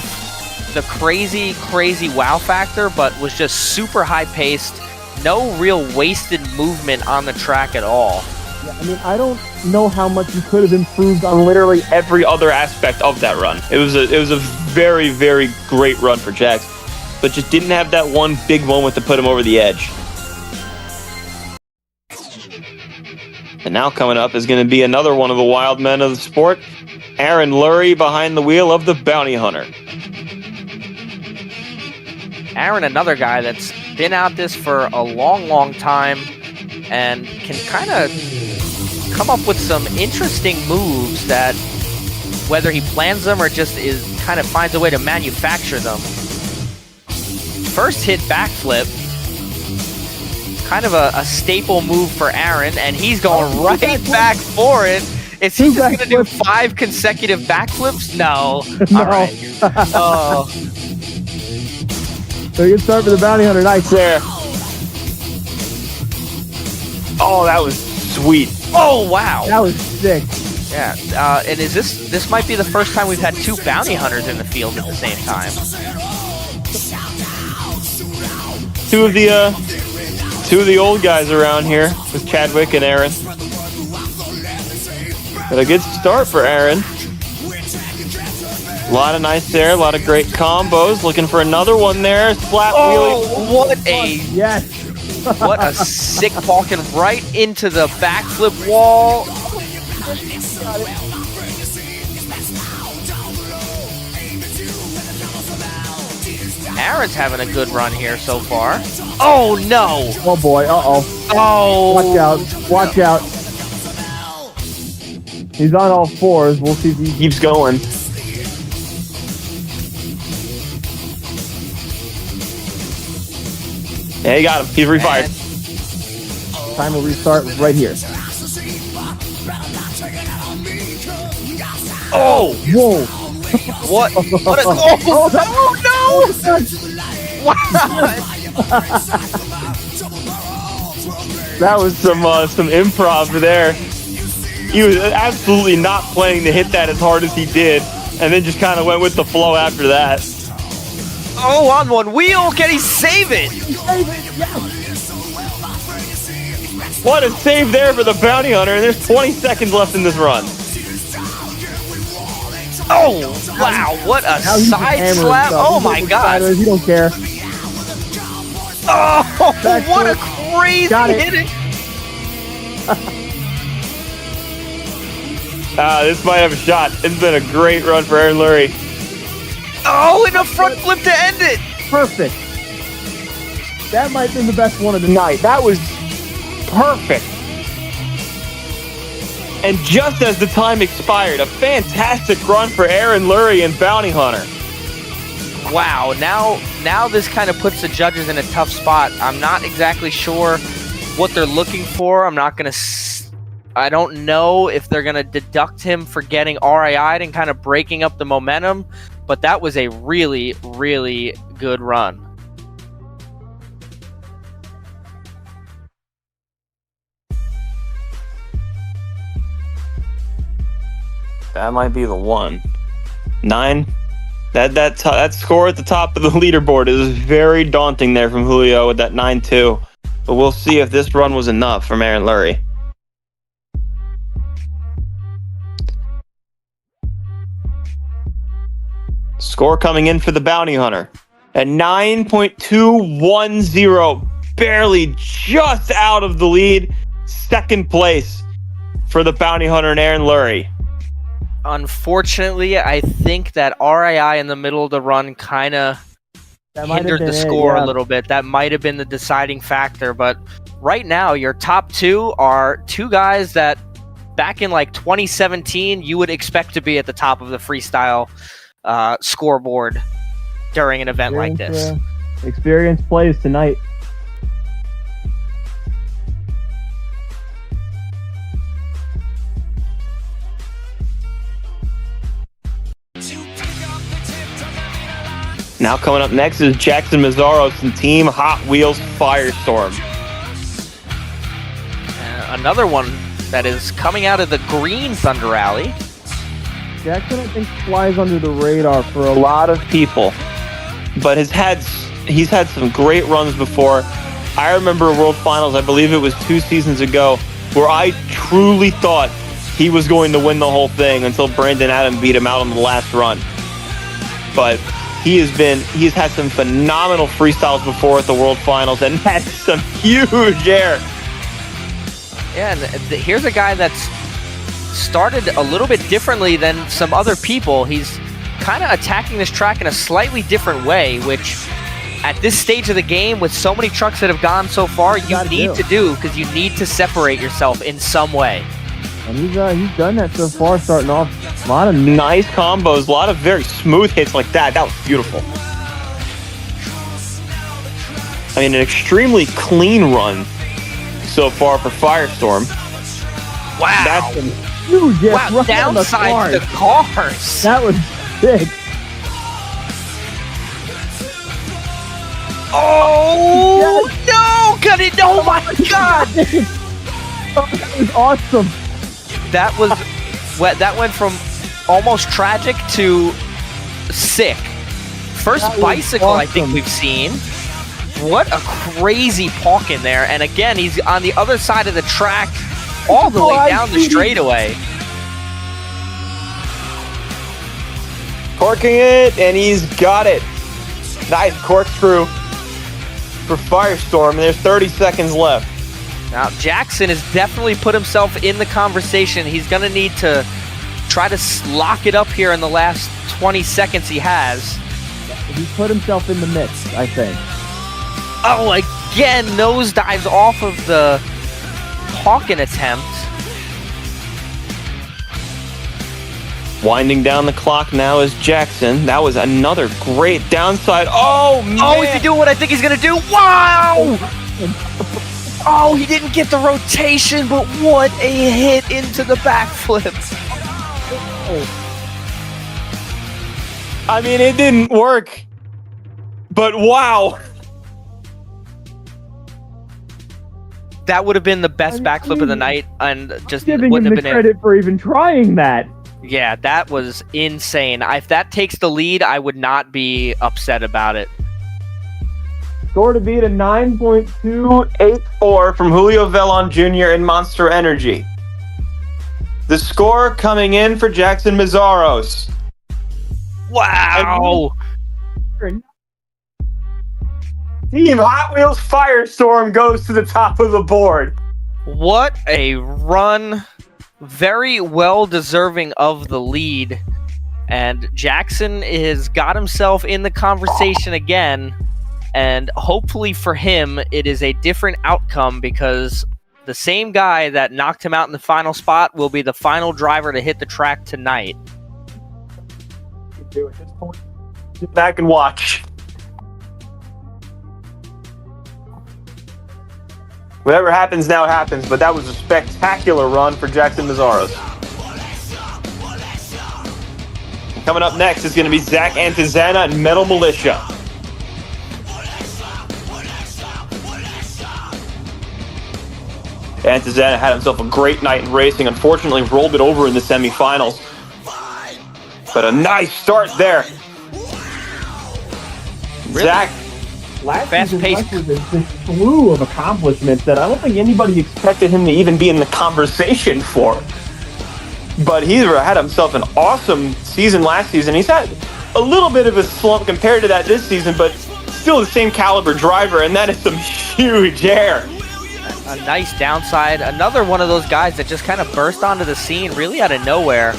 the crazy wow factor, but was just super high paced. No real wasted movement on the track at all. Yeah, I mean, I don't know how much you could have improved on Literally every other aspect of that run. It was a very, very great run for Jax, but just didn't have that one big moment to put him over the edge. And now coming up is going to be another one of the wild men of the sport, Aaron Lurie behind the wheel of the Bounty Hunter. Aaron, another guy that's been at this for a long time and can kind of come up with some interesting moves that, whether he plans them or just kind of finds a way to manufacture them. First hit backflip, kind of a staple move for Aaron, and he's going right back for it. Is he just going to do 5 consecutive backflips? No. All right. Oh. So good start for the Bounty Hunter. Nice there. Oh, that was sweet. Oh, wow. That was sick. Yeah, and is this might be the first time we've had 2 Bounty Hunters in the field at the same time. Two of the old guys around here with Chadwick and Aaron. But a good start for Aaron. A lot of nice there, a lot of great combos. Looking for another one there. Splat wheelie. What a sick walking right into the backflip wall. Aaron's having a good run here so far. Oh no! Oh boy, uh-oh. Oh! Watch out, watch out. He's on all fours. We'll see if he Keeps going. Yeah, he got him. He's refired. time will restart right here. Oh! Whoa! What? What a goal! Oh no! Wow! That was some improv there. He was absolutely not planning to hit that as hard as he did, and then just kind of went with the flow after that. Oh, on one wheel, can he save it? What a save there for the bounty hunter, and there's 20 seconds left in this run. Oh, wow, what a side slap. Oh my god. You don't care. Oh, Back what a foot. crazy Got it. hit. This might have a shot. It's been a great run for Aaron Lurie. Oh, and a front flip to end it. Perfect. That might have been the best one of the night. That was perfect. And just as the time expired, a fantastic run for Aaron Lurie and Bounty Hunter. Wow, now this kind of puts the judges in a tough spot. I'm not exactly sure what they're looking for. I don't know if they're going to deduct him for getting RII'd and kind of breaking up the momentum, but that was a really, really good run. That might be the one. 9. That score at the top of the leaderboard is very daunting there from Julio with that 9-2. But we'll see if this run was enough from Aaron Lurie. Score coming in for the Bounty Hunter at 9.210. Barely just out of the lead. Second place for the Bounty Hunter and Aaron Lurie. Unfortunately, I think that RII in the middle of the run kind of hindered the score a little bit. That might have been the deciding factor, but right now your top two are two guys that back in like 2017 you would expect to be at the top of the freestyle scoreboard during an event like this. Experience plays tonight. Now coming up next is Jackson Mazzaros and Team Hot Wheels Firestorm. Another one that is coming out of the green Thunder Rally. Jackson, I think, flies under the radar for a lot. lot of people, but he's had some great runs before. I remember World Finals, I believe it was 2 seasons ago, where I truly thought he was going to win the whole thing until Brandon Adam beat him out on the last run. But he's had some phenomenal freestyles before at the World Finals and had some huge air. Yeah, and here's a guy that's started a little bit differently than some other people. He's kind of attacking this track in a slightly different way, which at this stage of the game, with so many trucks that have gone so far, you need to do, because you need to separate yourself in some way. And he's done that so far, starting off. A lot of Nice combos, a lot of very smooth hits like that. That was beautiful. I mean, an extremely clean run so far for Firestorm. Wow. That's some huge Wow, right on the downside the cars. That was big. Oh, no! Got it! Oh, my God! Oh, that was awesome. That went from almost tragic to sick. First That was bicycle I think awesome. we've seen. What a crazy park in there. And again, he's on the other side of the track all the way down the straightaway. Torquing it, and he's got it. Nice corkscrew for Firestorm. There's 30 seconds left. Now, Jackson has definitely put himself in the conversation. He's going to need to try to lock it up here in the last 20 seconds he has. He put himself in the mix, I think. Oh, again, nosedives off of the Hawken attempt. Winding down the clock now is Jackson. That was another great downside. Oh, man. Oh, is he doing what I think he's going to do? Wow! Oh, he didn't get the rotation, but what a hit into the backflip. I mean, it didn't work. But wow. That would have been the best backflip of the night, and just Giving him wouldn't the have been credit for even trying that. Yeah, that was insane. If that takes the lead, I would not be upset about it. Score to beat a 9.284 From Julio Velon Jr. and Monster Energy. The score coming in for Jackson Mazzaros. Wow! Team Hot Wheels Firestorm goes to the top of the board. What a run. Very well deserving of the lead. And Jackson has got himself in the conversation again. And hopefully for him, it is a different outcome because the same guy that knocked him out in the final spot will be the final driver to hit the track tonight. At this point, sit back and watch. Whatever happens now happens, but that was a spectacular run for Jackson Mazzaros. Coming up next is going to be Zach Antizana and Metal Militia. Antizana had himself a great night in racing. Unfortunately, rolled it over in the semifinals. But a nice start there. Really? Zach. Last Fast season paced. was this slew of accomplishments that I don't think anybody Expected him to even be in the conversation for. But he had himself an awesome season last season. He's had a little bit of a slump compared to that this season, but still the same caliber driver, and that is some huge air. A nice downside. Another one of those guys that just kind of burst onto the scene really out of nowhere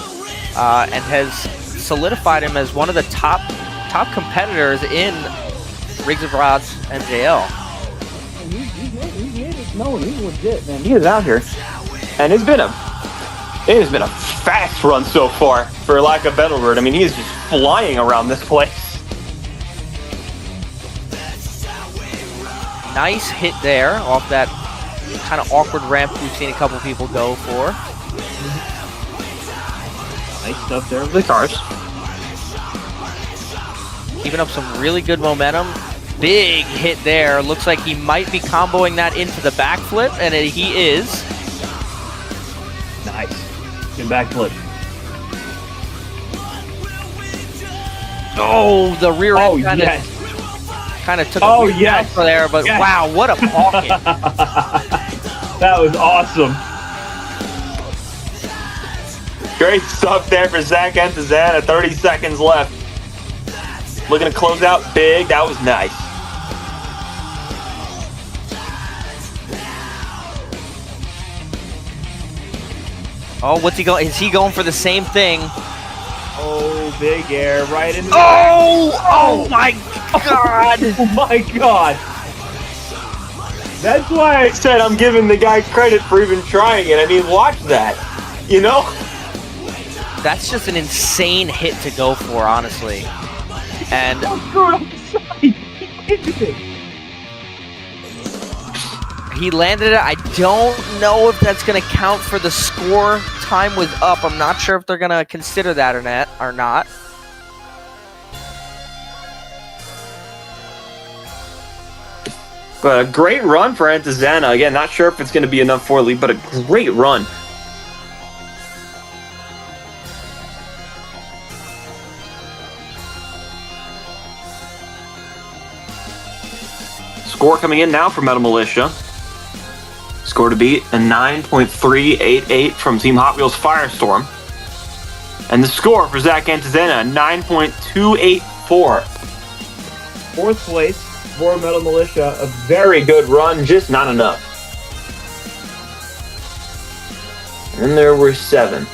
and has solidified him as one of the top competitors in Rigs of Rods MJL. No, he's legit, man. He is out here, and it has been a fast run so far, for lack of a better word. I mean, he is just flying around this place. Nice hit there off that kind of awkward ramp we've seen a couple people go for. Nice stuff there with the cars. Keeping up some really good momentum. Big hit there. Looks like he might be comboing that into the backflip, and he is. Nice. Good backflip. Oh, the rear end kind of took a weird for there, but wow, what a pocket. That was awesome. Great stuff there for Zach Antizana. 30 seconds left. Looking to close out big. That was nice. Oh, what's he going? Is he going for the same thing? Oh, big air right in the Oh my God. Oh my God. That's why I said I'm giving the guy credit for even trying it. I mean, watch that. You know? That's just an insane hit to go for, honestly. And he landed it. I don't know if that's going to count for the score. Time was up. I'm not sure if they're going to consider that or not. But a great run for Antizana. Again, not sure if it's going to be enough for a lead, but a great run. Score coming in now for Metal Militia. Score to beat a 9.388 from Team Hot Wheels Firestorm. And the score for Zach Antezana, 9.284. Fourth place, War Metal Militia, a very good run, just not enough. And there were 7.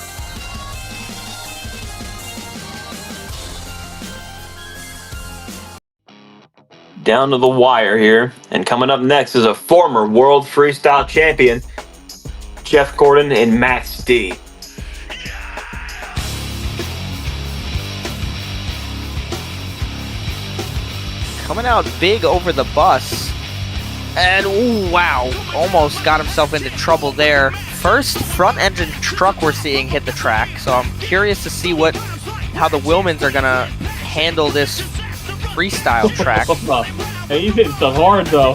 Down to the wire here. And coming up next is a former World Freestyle Champion, Jeff Gordon and Max D. Coming out big over the bus. And, ooh, wow, almost got himself into trouble there. First front engine truck we're seeing hit the track, so I'm curious to see how the Wilmans are gonna handle this freestyle track. Hey, he's hitting stuff hard though.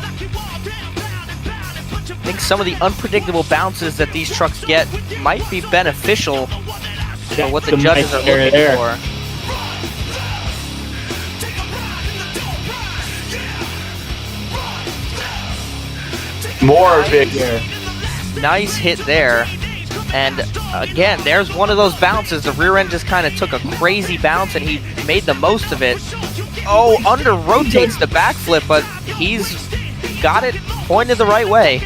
I think some of the unpredictable bounces that these trucks get might be beneficial for what the judges are looking for. More big air. Nice hit there. And again, there's one of those bounces. The rear end just kind of took a crazy bounce and he made the most of it. Oh, under rotates the backflip, but he's got it pointed the right way.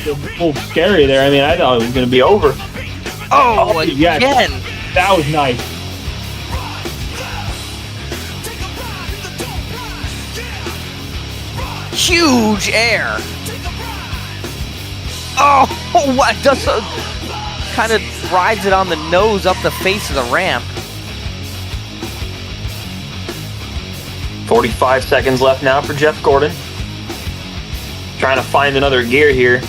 A little scary there. I mean, I thought it was going to be over. Oh, again. Yes. That was nice. Huge air. Oh, what does kind of rides it on the nose up the face of the ramp. 45 seconds left now for Jeff Gordon. Trying to find another gear here.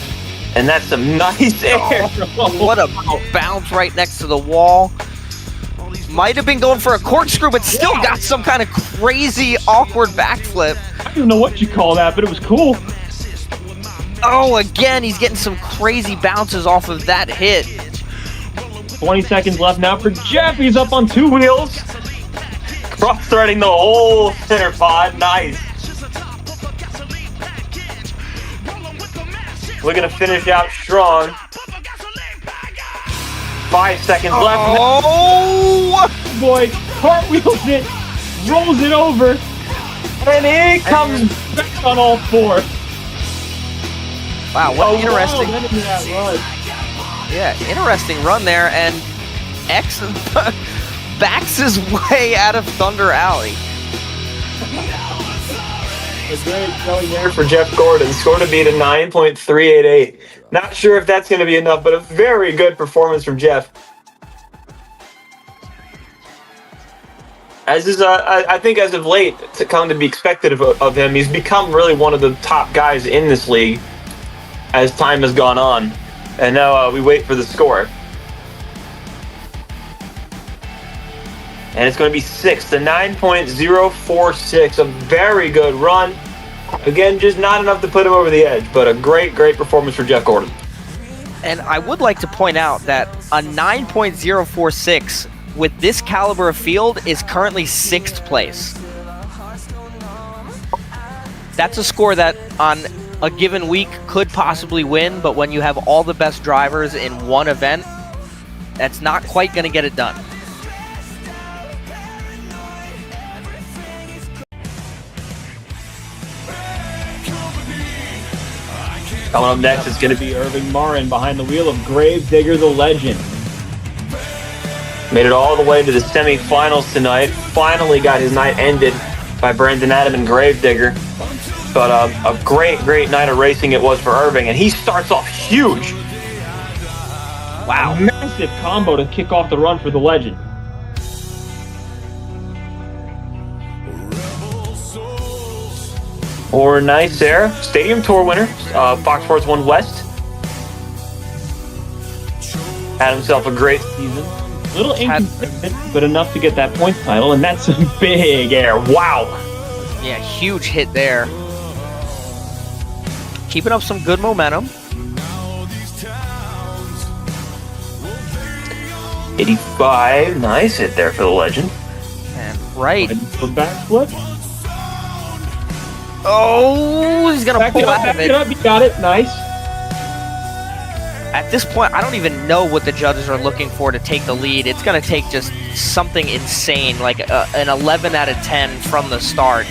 And that's some nice air. What a bounce right next to the wall. Might have been going for a corkscrew, but still got some kind of crazy, awkward backflip. I don't know what you call that, but it was cool. Oh, again, he's getting some crazy bounces off of that hit. 20 seconds left now for Jeff. He's up on 2 wheels. Cross-threading the whole center pod. Nice. Looking to finish out strong. 5 seconds left. Oh, Boy, cartwheels it, rolls it over, and he comes back on all 4. wow, what an interesting, Wow, that run. yeah, interesting run there, and X backs his way out of Thunder Alley. A great showing there. There for Jeff Gordon. Score to beat a 9.388. Not sure if that's going to be enough, but a very good performance from Jeff. As is, I think, as of late, to come to be expected of him, he's become really one of the top guys in this league as time has gone on. And now we wait for the score. And it's going to be 6 to 9.046. A very good run. Again, just not enough to put him over the edge, but a great, great performance for Jeff Gordon. And I would like to point out that a 9.046 with this caliber of field is currently 6th place. That's a score that on a given week could possibly win, but when you have all the best drivers in one event, that's not quite going to get it done. Coming up next is going to be Irving Marin behind the wheel of Gravedigger the Legend. Made it all the way to the semifinals tonight. Finally got his night ended by Brandon Adam and Gravedigger. But a great, great night of racing it was for Irving, and he starts off huge. Wow. Massive combo to kick off the run for the Legend. Or nice there. Stadium Tour winner, Fox Sports 1 West. Had himself a great season. Little inconsistent, but enough to get that points title, and that's some big air. Wow. Yeah, huge hit there. Keeping up some good momentum. 85, nice hit there for the Legend. And right. The backflip. Oh, he's gonna pull out of Back it. it up, you got it, nice. At this point, I don't even know what the judges are looking for to take the lead. It's going to take just something insane, like an 11 out of 10 from the start.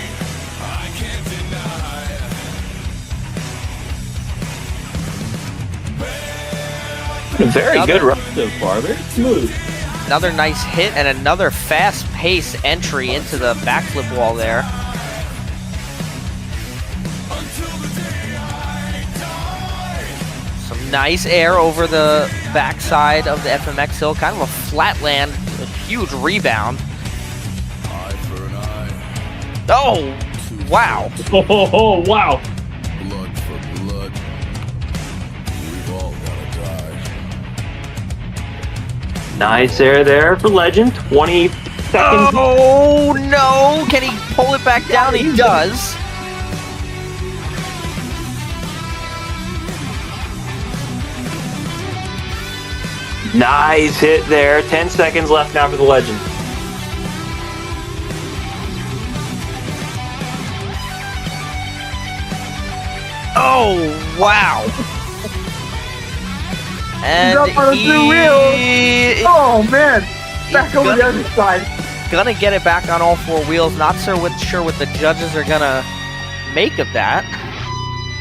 Very good run so far. Very smooth. Another nice hit and another fast-paced entry into the backflip wall there. Some nice air over the backside of the FMX hill. Kind of a flat land, a huge rebound. Oh, wow. Oh, wow. Blood for blood. We've all gotta die. Nice air there for Legend. 20 seconds. Oh, no. Can he pull it back down? He does. Nice hit there. 10 seconds left now for the Legend. Oh, wow. And He's up on the two wheels. Oh, man. Back over the other side. Gonna get it back on all four wheels. Not sure what the judges are gonna make of that.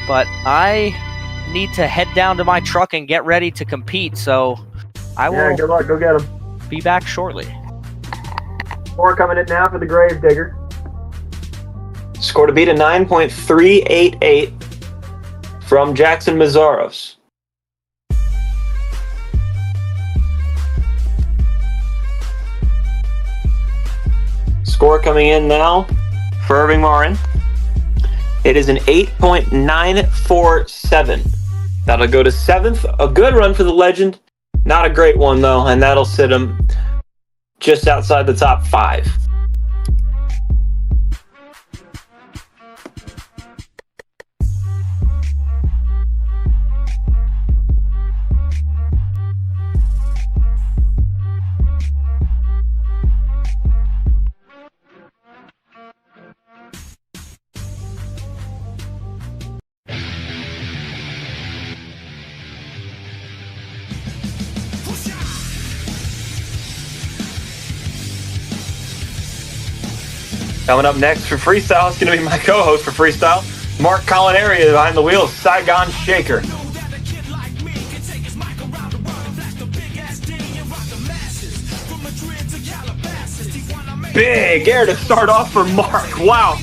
But I need to head down to my truck and get ready to compete. So I will Yeah, good luck. Go get him. be back shortly. More coming in now for the Grave Digger. Score to beat a 9.388 from Jackson Mazzaros. Score coming in now for Irving Marin. It is an 8.947. That'll go to 7th. A good run for the Legend. Not a great one, though, and that'll sit him just outside the top 5. Coming up next for Freestyle, it's going to be my co-host for Freestyle, Mark Collinari behind the wheel of Saigon Shaker. Big air to start off for Mark. Wow.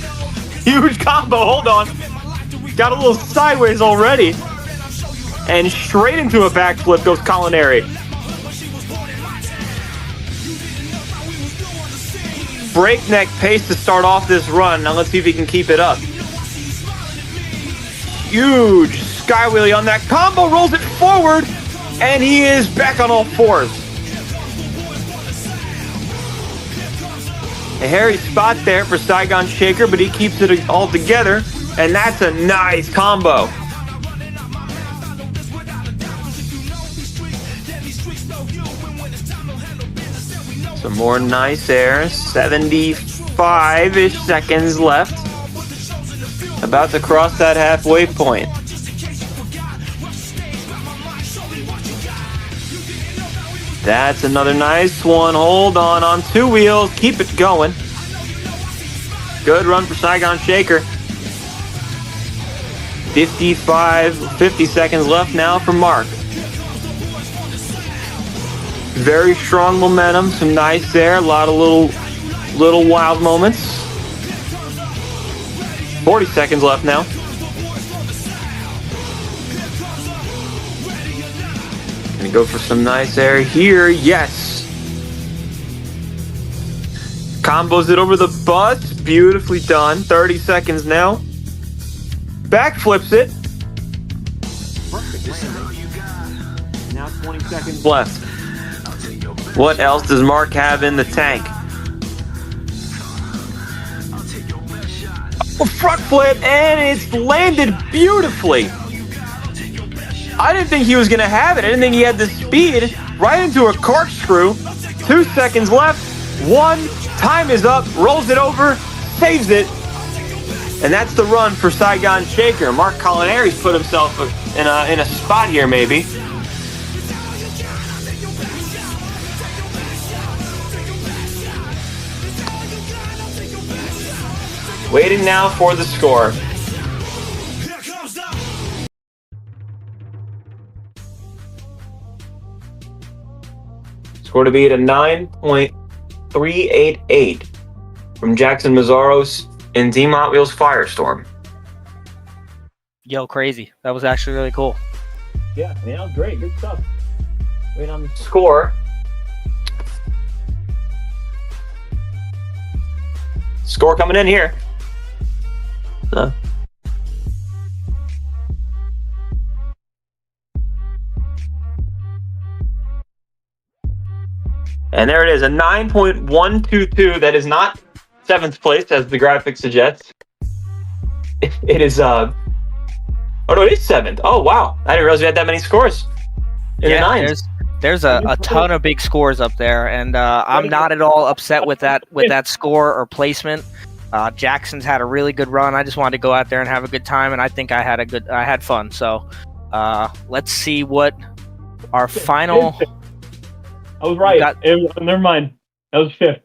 Huge combo. Hold on. Got a little sideways already. And straight into a backflip goes Collinari. Breakneck pace to start off this run. Now let's see if he can keep it up. Huge sky wheelie on that combo, rolls it forward, and he is back on all fours. A hairy spot there for Saigon Shaker, but he keeps it all together, and that's a nice combo. Some more nice air, 75-ish seconds left. About to cross that halfway point. That's another nice one. Hold on two wheels. Keep it going. Good run for Saigon Shaker. 50 seconds left now for Mark. Very strong momentum, some nice air, a lot of little wild moments. 40 seconds left now. Gonna go for some nice air here, yes. Combos it over the bus, beautifully done. 30 seconds now. Backflips it. Now 20 seconds left. What else does Mark have in the tank? A front flip, and it's landed beautifully. I didn't think he was going to have it. I didn't think he had the speed. Right into a corkscrew. 2 seconds left. 1. Time is up. Rolls it over. Saves it. And that's the run for Saigon Shaker. Mark Collinari's put himself in a spot here, maybe. Waiting now for the score. Score to be at a 9.388 from Jackson Mazzaros in Team Hot Wheels Firestorm. Yo, crazy. That was actually really cool. Yeah, man, that was great. Good stuff. Wait on the score. Score coming in here. And there it is, a 9.122. That is not 7th place, as the graphic suggests. It is, oh no, it is 7th. Oh, wow. I didn't realize we had that many scores in the nines. There's a ton of big scores up there, and I'm not at all upset with that score or placement. Jackson's had a really good run. I just wanted to go out there and have a good time, and I think I had fun. So let's see what our final. I was right. Never mind. That was 5th.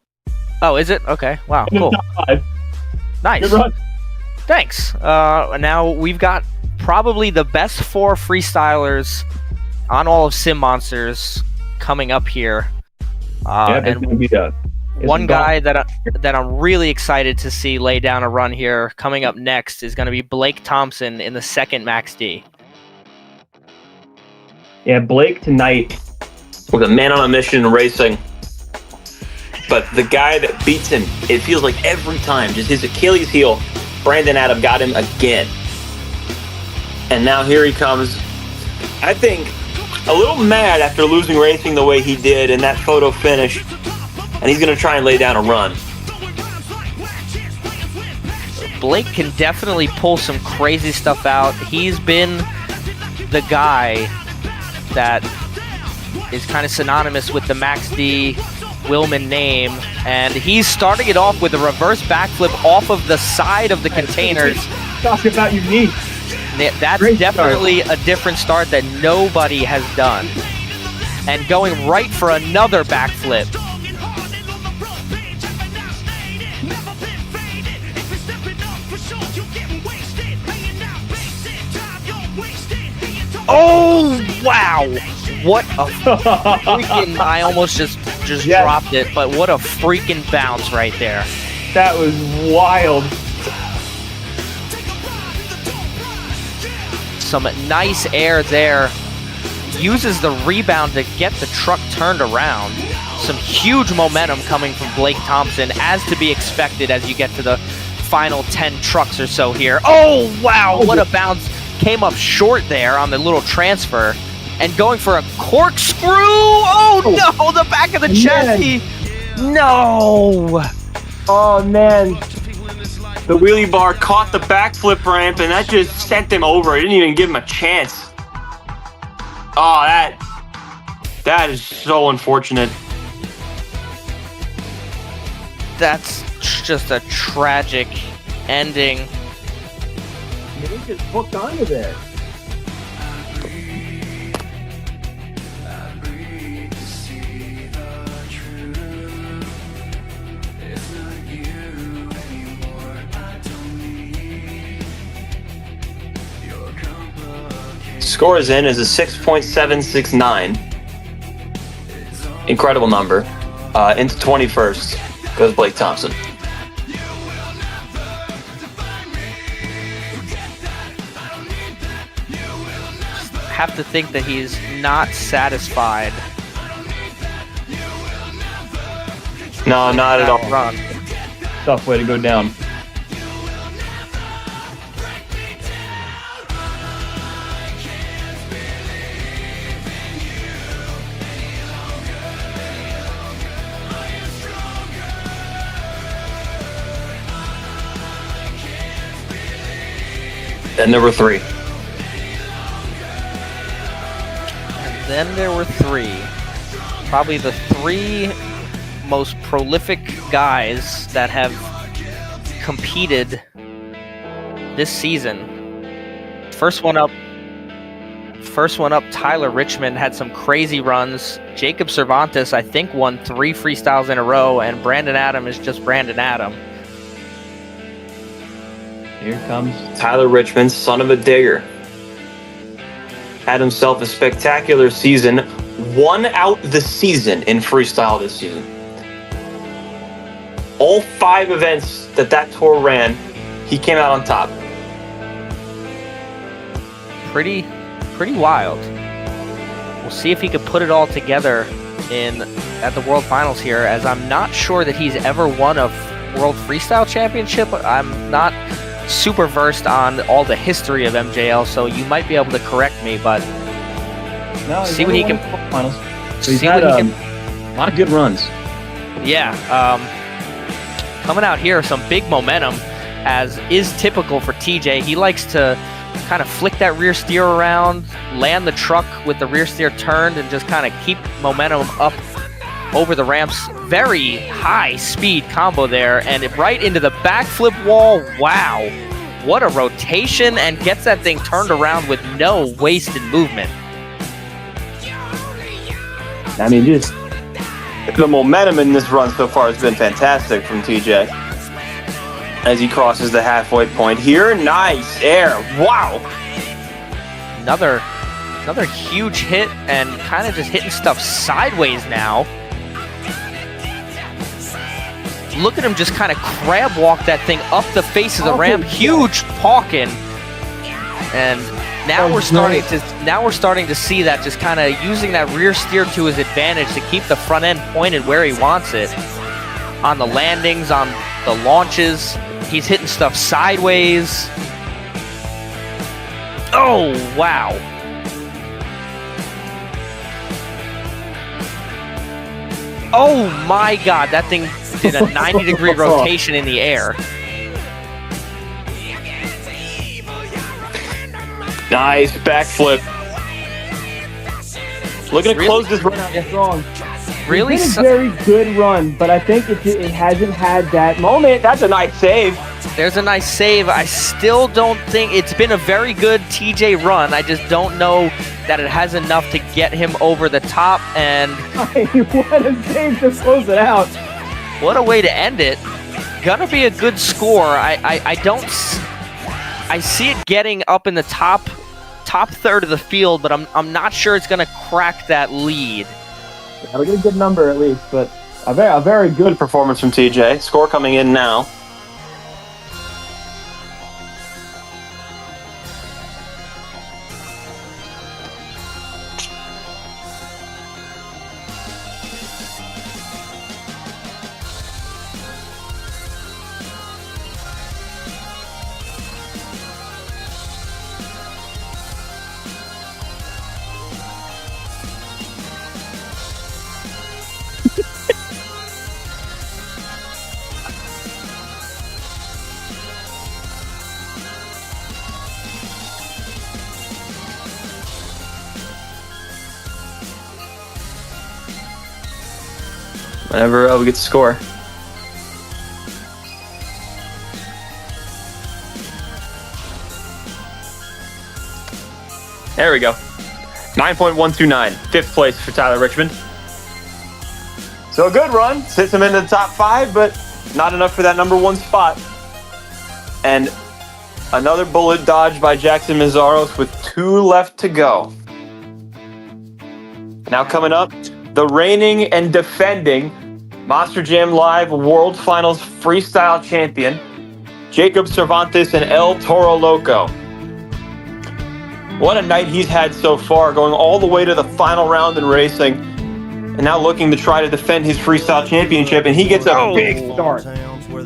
Oh, is it? Okay. Wow. In the Cool. top 5. Nice. Good run. Thanks. Now we've got probably the best 4 freestylers on all of Sim Monsters coming up here. It's gonna be one guy that I'm really excited to see lay down a run here coming up next is going to be Blake Thompson in the 2nd Max D. Yeah, Blake tonight was a man on a mission in racing. But the guy that beats him, it feels like every time, just his Achilles heel, Brandon Adam got him again. And now here he comes. I think a little mad after losing racing the way he did in that photo finish. And he's going to try and lay down a run. Blake can definitely pull some crazy stuff out. He's been the guy that is kind of synonymous with the Max D Willman name, and he's starting it off with a reverse backflip off of the side of the containers. Talk about your knee. That's Great definitely start. a different start that nobody has done. And going right for another backflip. Oh, wow. What a freaking, I almost just Yes. dropped it, but what a freaking bounce right there. That was wild. Some nice air there. Uses the rebound to get the truck turned around. Some huge momentum coming from Blake Thompson, as to be expected as you get to the final 10 trucks or so here. Oh, wow, what a bounce. Came up short there on the little transfer. And going for a corkscrew. Oh, no, the back of the chassis. No. Oh, man. The wheelie bar caught the backflip ramp, and that just sent him over. It didn't even give him a chance. Oh, that is so unfortunate. That's just a tragic ending. He just hooked onto there. Score is in as a 6.769. Incredible number. Into 21st goes Blake Thompson. Have to think that he's not satisfied. No, not at all. Run. Tough way to go down. And there were 3. And then there were 3. Probably the 3 most prolific guys that have competed this season. First one up, Tyler Richmond had some crazy runs. Jacob Cervantes, I think, won 3 freestyles in a row, and Brandon Adam is just Brandon Adam. Here comes Tyler Richmond, son of a digger. Had himself a spectacular season. Won out the season in freestyle this season. All 5 events that tour ran, he came out on top. Pretty wild. We'll see if he could put it all together at the World Finals here, as I'm not sure that he's ever won a World Freestyle Championship. I'm not super versed on all the history of MJL, so you might be able to correct me, but No, see what he can. Finals. So he's See had what he a lot of good runs. Yeah, coming out here, some big momentum, as is typical for TJ. He likes to kind of flick that rear steer around, land the truck with the rear steer turned, and just kind of keep momentum up over the ramps. Very high speed combo there, and right into the backflip wall. Wow, what a rotation, and gets that thing turned around with no wasted movement. I mean, just the momentum in this run so far has been fantastic from TJ. As he crosses the halfway point here, nice air, wow. Another huge hit, and kind of just hitting stuff sideways now. Look at him just kind of crab walk that thing up the face of the ramp. Huge talking. And now we're starting to see that, just kind of using that rear steer to his advantage to keep the front end pointed where he wants it. On the landings, on the launches, he's hitting stuff sideways. Oh, wow. Oh my God, that thing did a 90-degree rotation in the air. Nice backflip. Looking to close this run out. Strong. Really? It's been a very good run, but I think it hasn't had that moment. That's a nice save. There's a nice save. I still don't think it's been a very good TJ run. I just don't know that it has enough to get him over the top. And What a save to close it out. what a way to end it. Gonna be a good score. I see it getting up in the top third of the field, but I'm not sure it's gonna crack that lead. I'll get a good number at least, but a very good performance from TJ. Score coming in now. Whenever we get the score. There we go. 9.129. 5th place for Tyler Richmond. So a good run. Sits him into the top 5, but not enough for that #1 spot. And another bullet dodged by Jackson Mizaros with 2 left to go. Now coming up, the reigning and defending Monster Jam Live World Finals Freestyle Champion, Jacob Cervantes and El Toro Loco. What a night he's had so far, going all the way to the final round in racing, and now looking to try to defend his freestyle championship, and he gets a big start.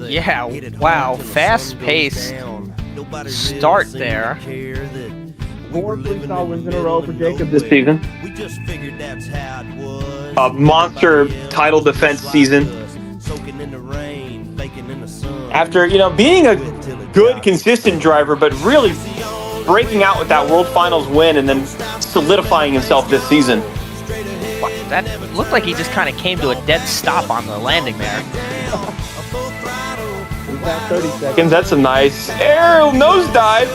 Yeah, wow, fast pace start there. 4 freestyle wins in a row for Jacob This season. A monster title defense season. After, being a good, consistent driver, but really breaking out with that World Finals win and then solidifying himself this season. That looked like he just kind of came to a dead stop on the landing there. 30 seconds. That's a nice aerial nosedive.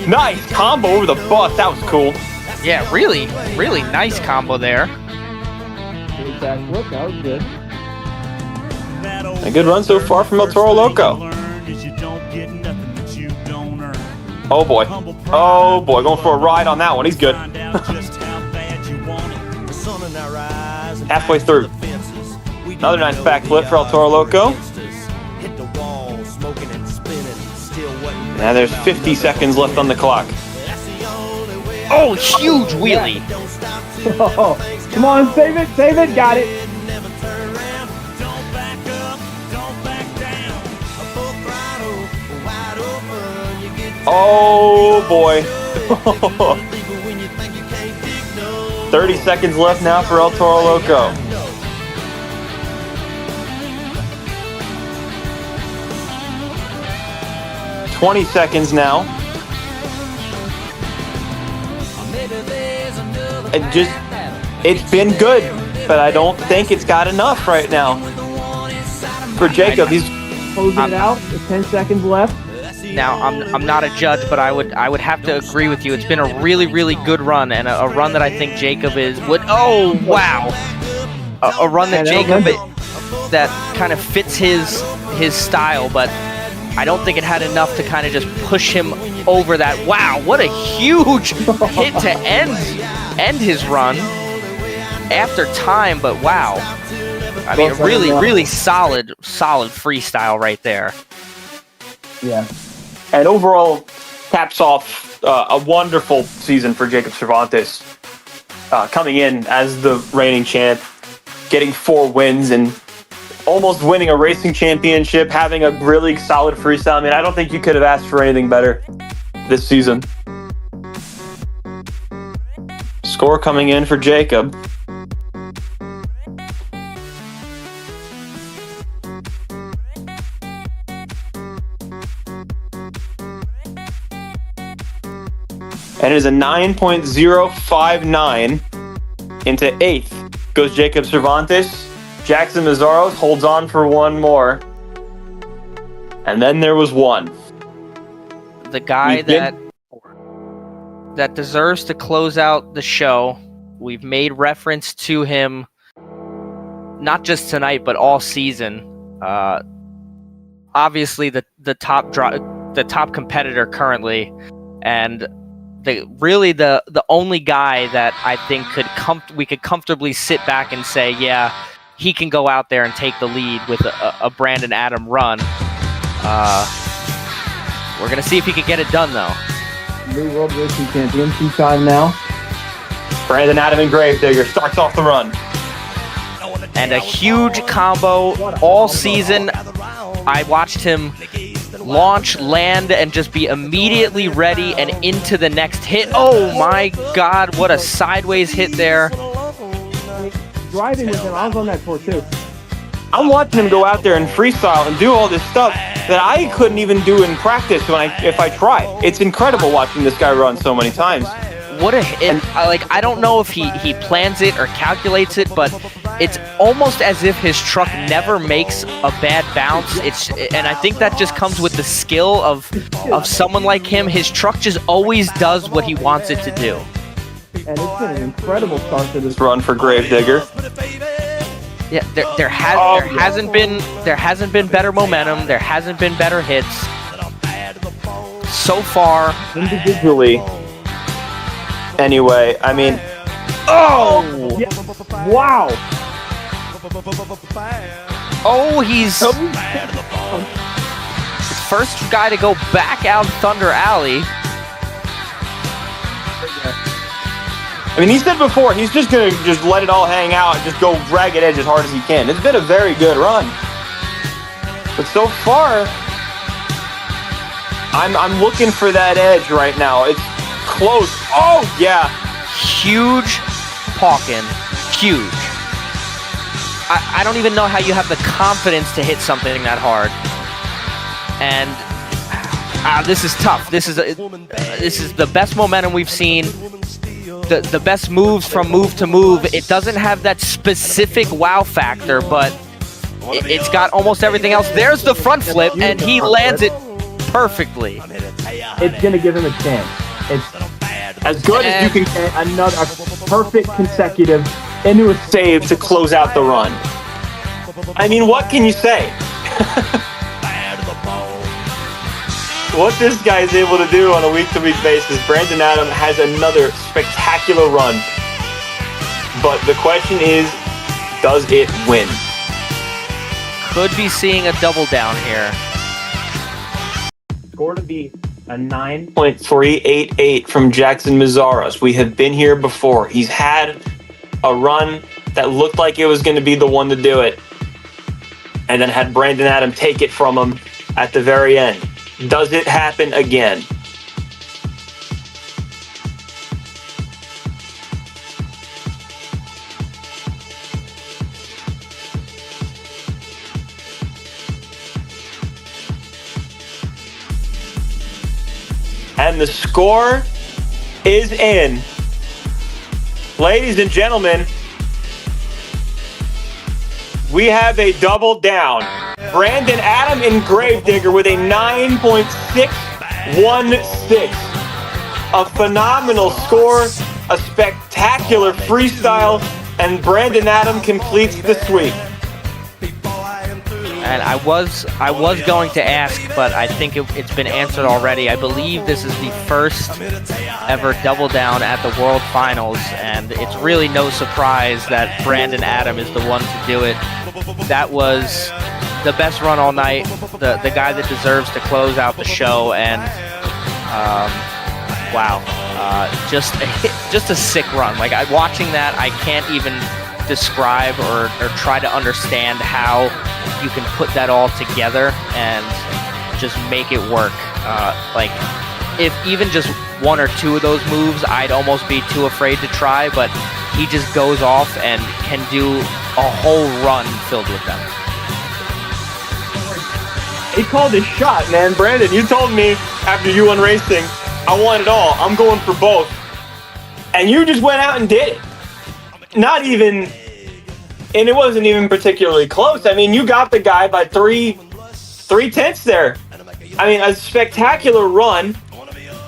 Nice combo over the bus. That was cool. Yeah, really, really nice combo there. Good backflip, that was good. A good run so far from El Toro Loco. Oh boy. Oh boy, going for a ride on that one. He's good. Halfway through. Another nice backflip for El Toro Loco. Now there's 50 seconds left on the clock. Oh, huge wheelie. Oh, come on, save it, got it. Oh boy. 30 seconds left now for El Toro Loco. $20 seconds now. It's been good, but I don't think it's got enough right now. For Jacob, he's Closing it out. There's 10 seconds left. Now, I'm not a judge, but I would have to agree with you. It's been a really, really good run, and a run that I think Jacob oh, wow. A run that Jacob, that kind of fits his style, but I don't think it had enough to kind of just push him over that. Wow, what a huge hit to end his run after time, but wow. I mean, really, really solid freestyle right there. Yeah. And overall, caps off a wonderful season for Jacob Cervantes. Coming in as the reigning champ, getting 4 wins, and almost winning a racing championship, having a really solid freestyle. I mean, I don't think you could have asked for anything better this season. Score coming in for Jacob. And it is a 9.059. Into 8th goes Jacob Cervantes. Jackson Mazzaros holds on for one more. And then there was one. The guy that deserves to close out the show. We've made reference to him not just tonight, but all season. Obviously the top competitor currently, and the only guy that I think we could comfortably sit back and say, yeah, he can go out there and take the lead with a Brandon Adam run. We're gonna see if he can get it done though. New World Racing Champion, 2-time now. Brandon Adam and Gravedigger starts off the run. And a huge combo all season. I watched him launch, land, and just be immediately ready and into the next hit. Oh my God, what a sideways hit there. Driving with him, I was on that tour too. I'm watching him go out there and freestyle and do all this stuff that I couldn't even do in practice if I tried. It's incredible watching this guy run so many times. I don't know if he plans it or calculates it, but it's almost as if his truck never makes a bad bounce. And I think that just comes with the skill of someone like him. His truck just always does what he wants it to do. And it's been an incredible start to this run for Gravedigger. Yeah, there hasn't been better momentum. There hasn't been better hits so far individually. Anyway, I mean, yeah. Wow. Oh, he's the first guy to go back out Thunder Alley. I mean, he said before, he's just going to just let it all hang out and just go ragged edge as hard as he can. It's been a very good run. But so far, I'm looking for that edge right now. It's close. Oh, yeah. Huge Hawkin. Huge. I don't even know how you have the confidence to hit something that hard. And this is tough. This is the best momentum we've seen. The best moves from move to move. It doesn't have that specific wow factor, but it's got almost everything else. There's the front flip, and he lands it perfectly. It's going to give him a chance. It's as good as you can get. a perfect consecutive Into a save to close out the run. I mean, what can you say? what this guy is able to do on a week-to-week basis, Brandon Adam has another spectacular run. But the question is, does it win? Could be seeing a double down here. Score to be a 9.388 from Jackson Mazaros. We have been here before. He's had a run that looked like it was going to be the one to do it, and then had Brandon Adam take it from him at the very end. Does it happen again? And the score is in. Ladies and gentlemen, we have a double down. Brandon Adam in Gravedigger with a 9.616. A phenomenal score, a spectacular freestyle, and Brandon Adam completes the sweep. And I was going to ask, but I think it's been answered already. I believe this is the first ever double down at the World Finals, and it's really no surprise that Brandon Adam is the one to do it. That was the best run all night, the guy that deserves to close out the show, and wow, just a sick run. Like, watching that, I can't even describe or try to understand how you can put that all together and just make it work. Like, if even just one or two of those moves, I'd almost be too afraid to try, but he just goes off and can do a whole run filled with them. He called his shot, man. Brandon, you told me after you won racing, I want it all. I'm going for both. And you just went out and did it. Not even, and it wasn't even particularly close. I mean, you got the guy by three tenths there. I mean, a spectacular run.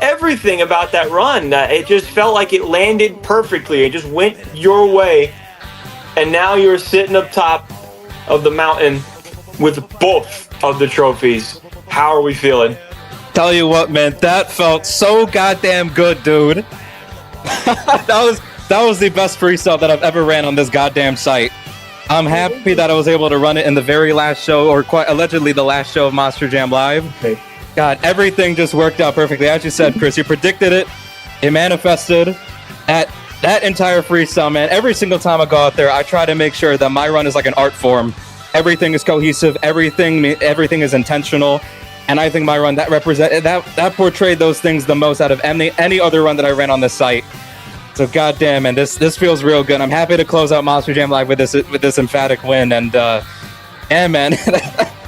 Everything about that run, it just felt like it landed perfectly. It just went your way. And now you're sitting up top of the mountain with both of the trophies. How are we feeling? Tell you what, man, that felt so goddamn good, dude. That was the best freestyle that I've ever ran on this goddamn site. I'm happy that I was able to run it in the very last show, or quite allegedly the last show of Monster Jam Live. Okay. God, everything just worked out perfectly. As you said, Chris, you predicted it. It manifested. That entire freestyle, man, every single time I go out there, I try to make sure that my run is like an art form. Everything is cohesive. Everything is intentional. And I think my run, that portrayed those things the most out of any other run that I ran on this site. So goddamn, man, this feels real good. I'm happy to close out Monster Jam Live with this emphatic win, and man,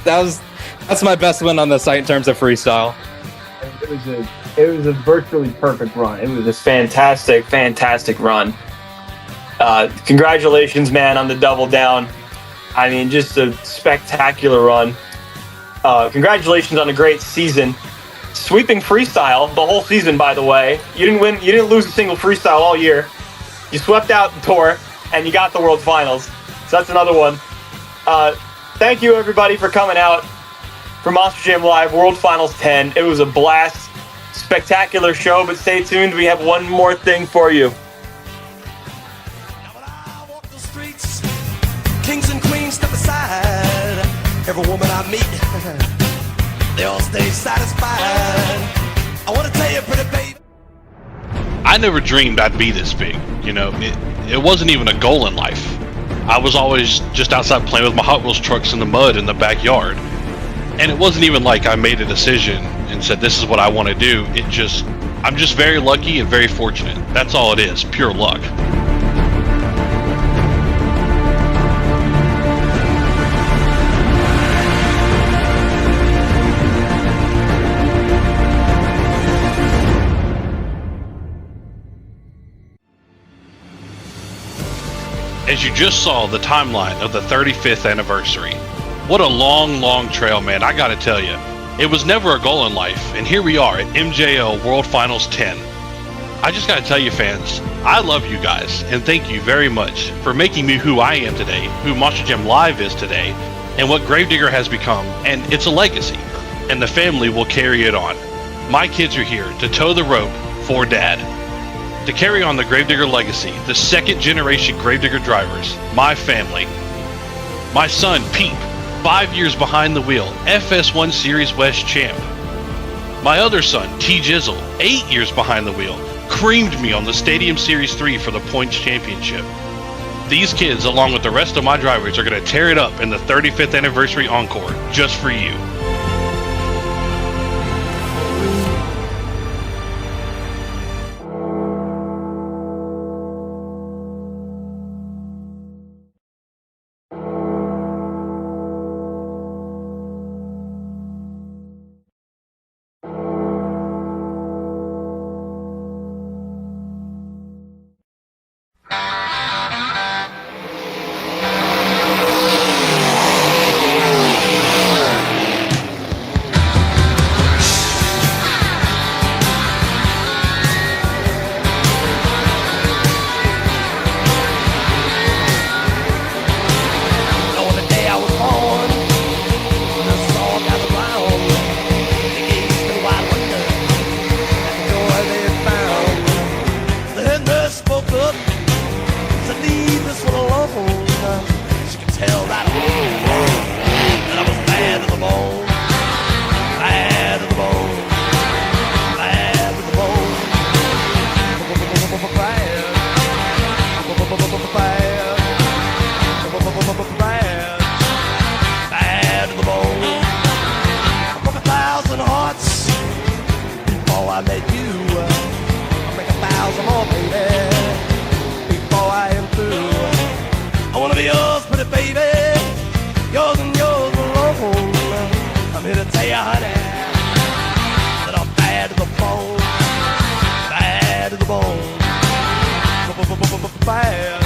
that's my best win on the site in terms of freestyle. It was a virtually perfect run. It was a fantastic run. Congratulations, man, on the double down. I mean, just a spectacular run. Congratulations on a great season. Sweeping freestyle the whole season, by the way. You didn't lose a single freestyle all year. You swept out the tour, and you got the World Finals. So that's another one. Thank you, everybody, for coming out for Monster Jam Live World Finals 10. It was a blast. Spectacular show, but stay tuned. We have one more thing for you. Kings and queens step aside. Every woman I meet, they all stay satisfied. I want to tell you, pretty baby. I never dreamed I'd be this big. You know, it wasn't even a goal in life. I was always just outside playing with my Hot Wheels trucks in the mud in the backyard. And it wasn't even like I made a decision and said, this is what I want to do. I'm just very lucky and very fortunate. That's all it is, pure luck. As you just saw the timeline of the 35th anniversary, what a long trail, man, I gotta tell you. It was never a goal in life, and here we are at MJL World Finals 10. I just gotta tell you, fans, I love you guys, and thank you very much for making me who I am today, who Monster Jam Live is today, and what Gravedigger has become, and it's a legacy, and the family will carry it on. My kids are here to toe the rope for Dad. To carry on the Gravedigger legacy, the second generation Gravedigger drivers, my family. My son, Peep, 5 years behind the wheel, FS1 Series West champ. My other son, T Jizzle, 8 years behind the wheel, creamed me on the Stadium Series 3 for the points championship. These kids, along with the rest of my drivers, are going to tear it up in the 35th anniversary encore just for you. I met you. I'll make 1,000 more, baby, before I am through. I wanna be yours, pretty baby, yours and yours alone. I'm here to tell you, honey, that I'm bad to the bone, bad to the bone, bad,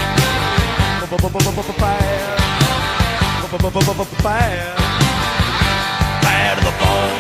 bad to the bone.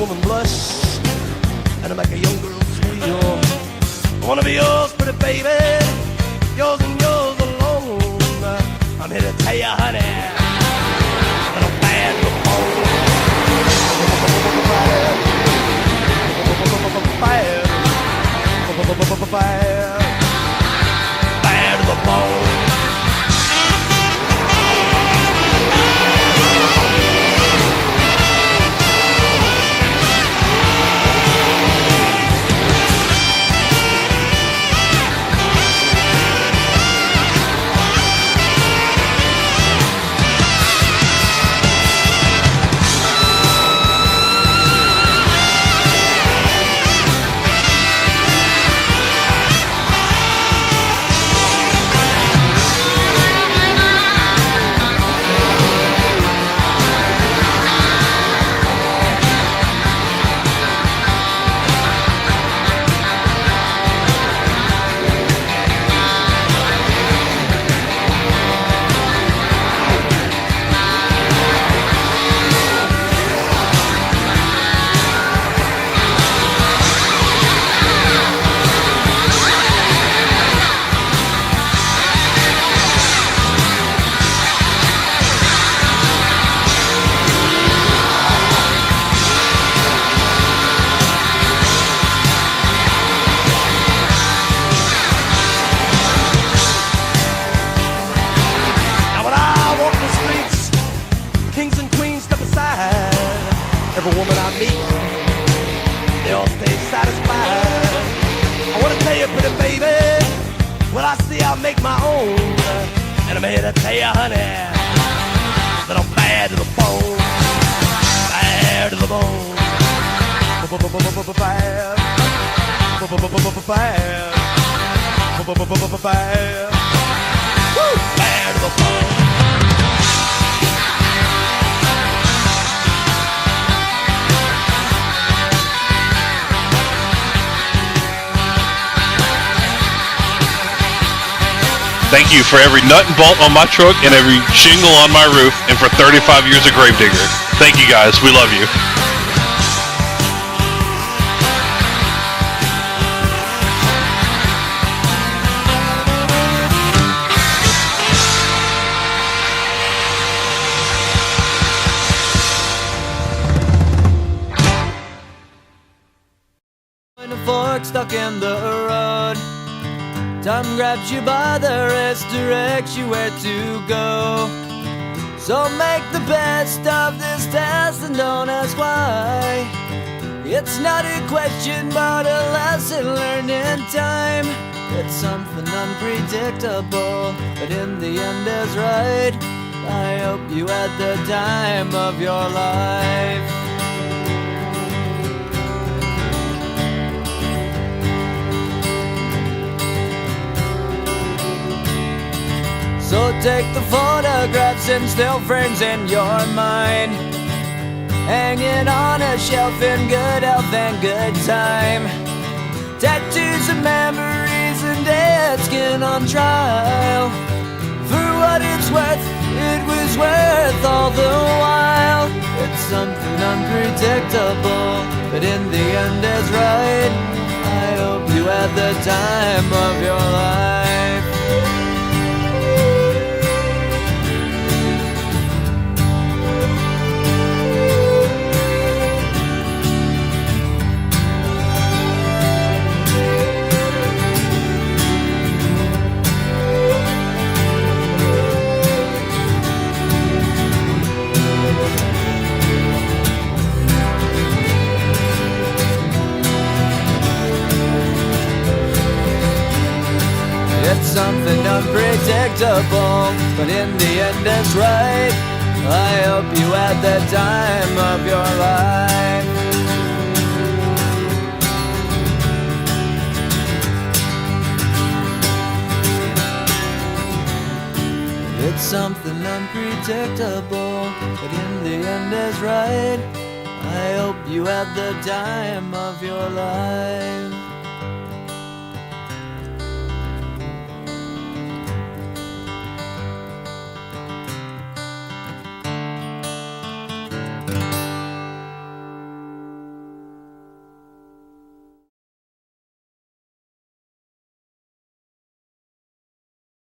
Woman blush, and I make a young girl squeal. I wanna be yours, pretty baby, yours and yours alone. I'm here to tell you, honey, that I'm bad to the bone. Bad to the bone. Every woman I meet, they all stay satisfied. I wanna tell you, pretty baby, what I see I'll make my own. And I'm here to tell you, honey, that I'm bad to the bone, bad to the bone, bad, bad, bad, bad. Thank you for every nut and bolt on my truck and every shingle on my roof, and for 35 years of Gravedigger. Thank you guys. We love you. A fork stuck in the road. Time grabs you by the wrist, directs you where to go. So make the best of this test and don't ask why. It's not a question but a lesson learned in time. It's something unpredictable, but in the end is right. I hope you had the time of your life. So take the photographs and still frames in your mind, hanging on a shelf in good health and good time. Tattoos of memories and dead skin on trial. For what it's worth, it was worth all the while. It's something unpredictable, but in the end is right. I hope you had the time of your life. It's something unpredictable, but in the end it's right. I hope you had the time of your life. It's something unpredictable, but in the end is right. I hope you had the time of your life.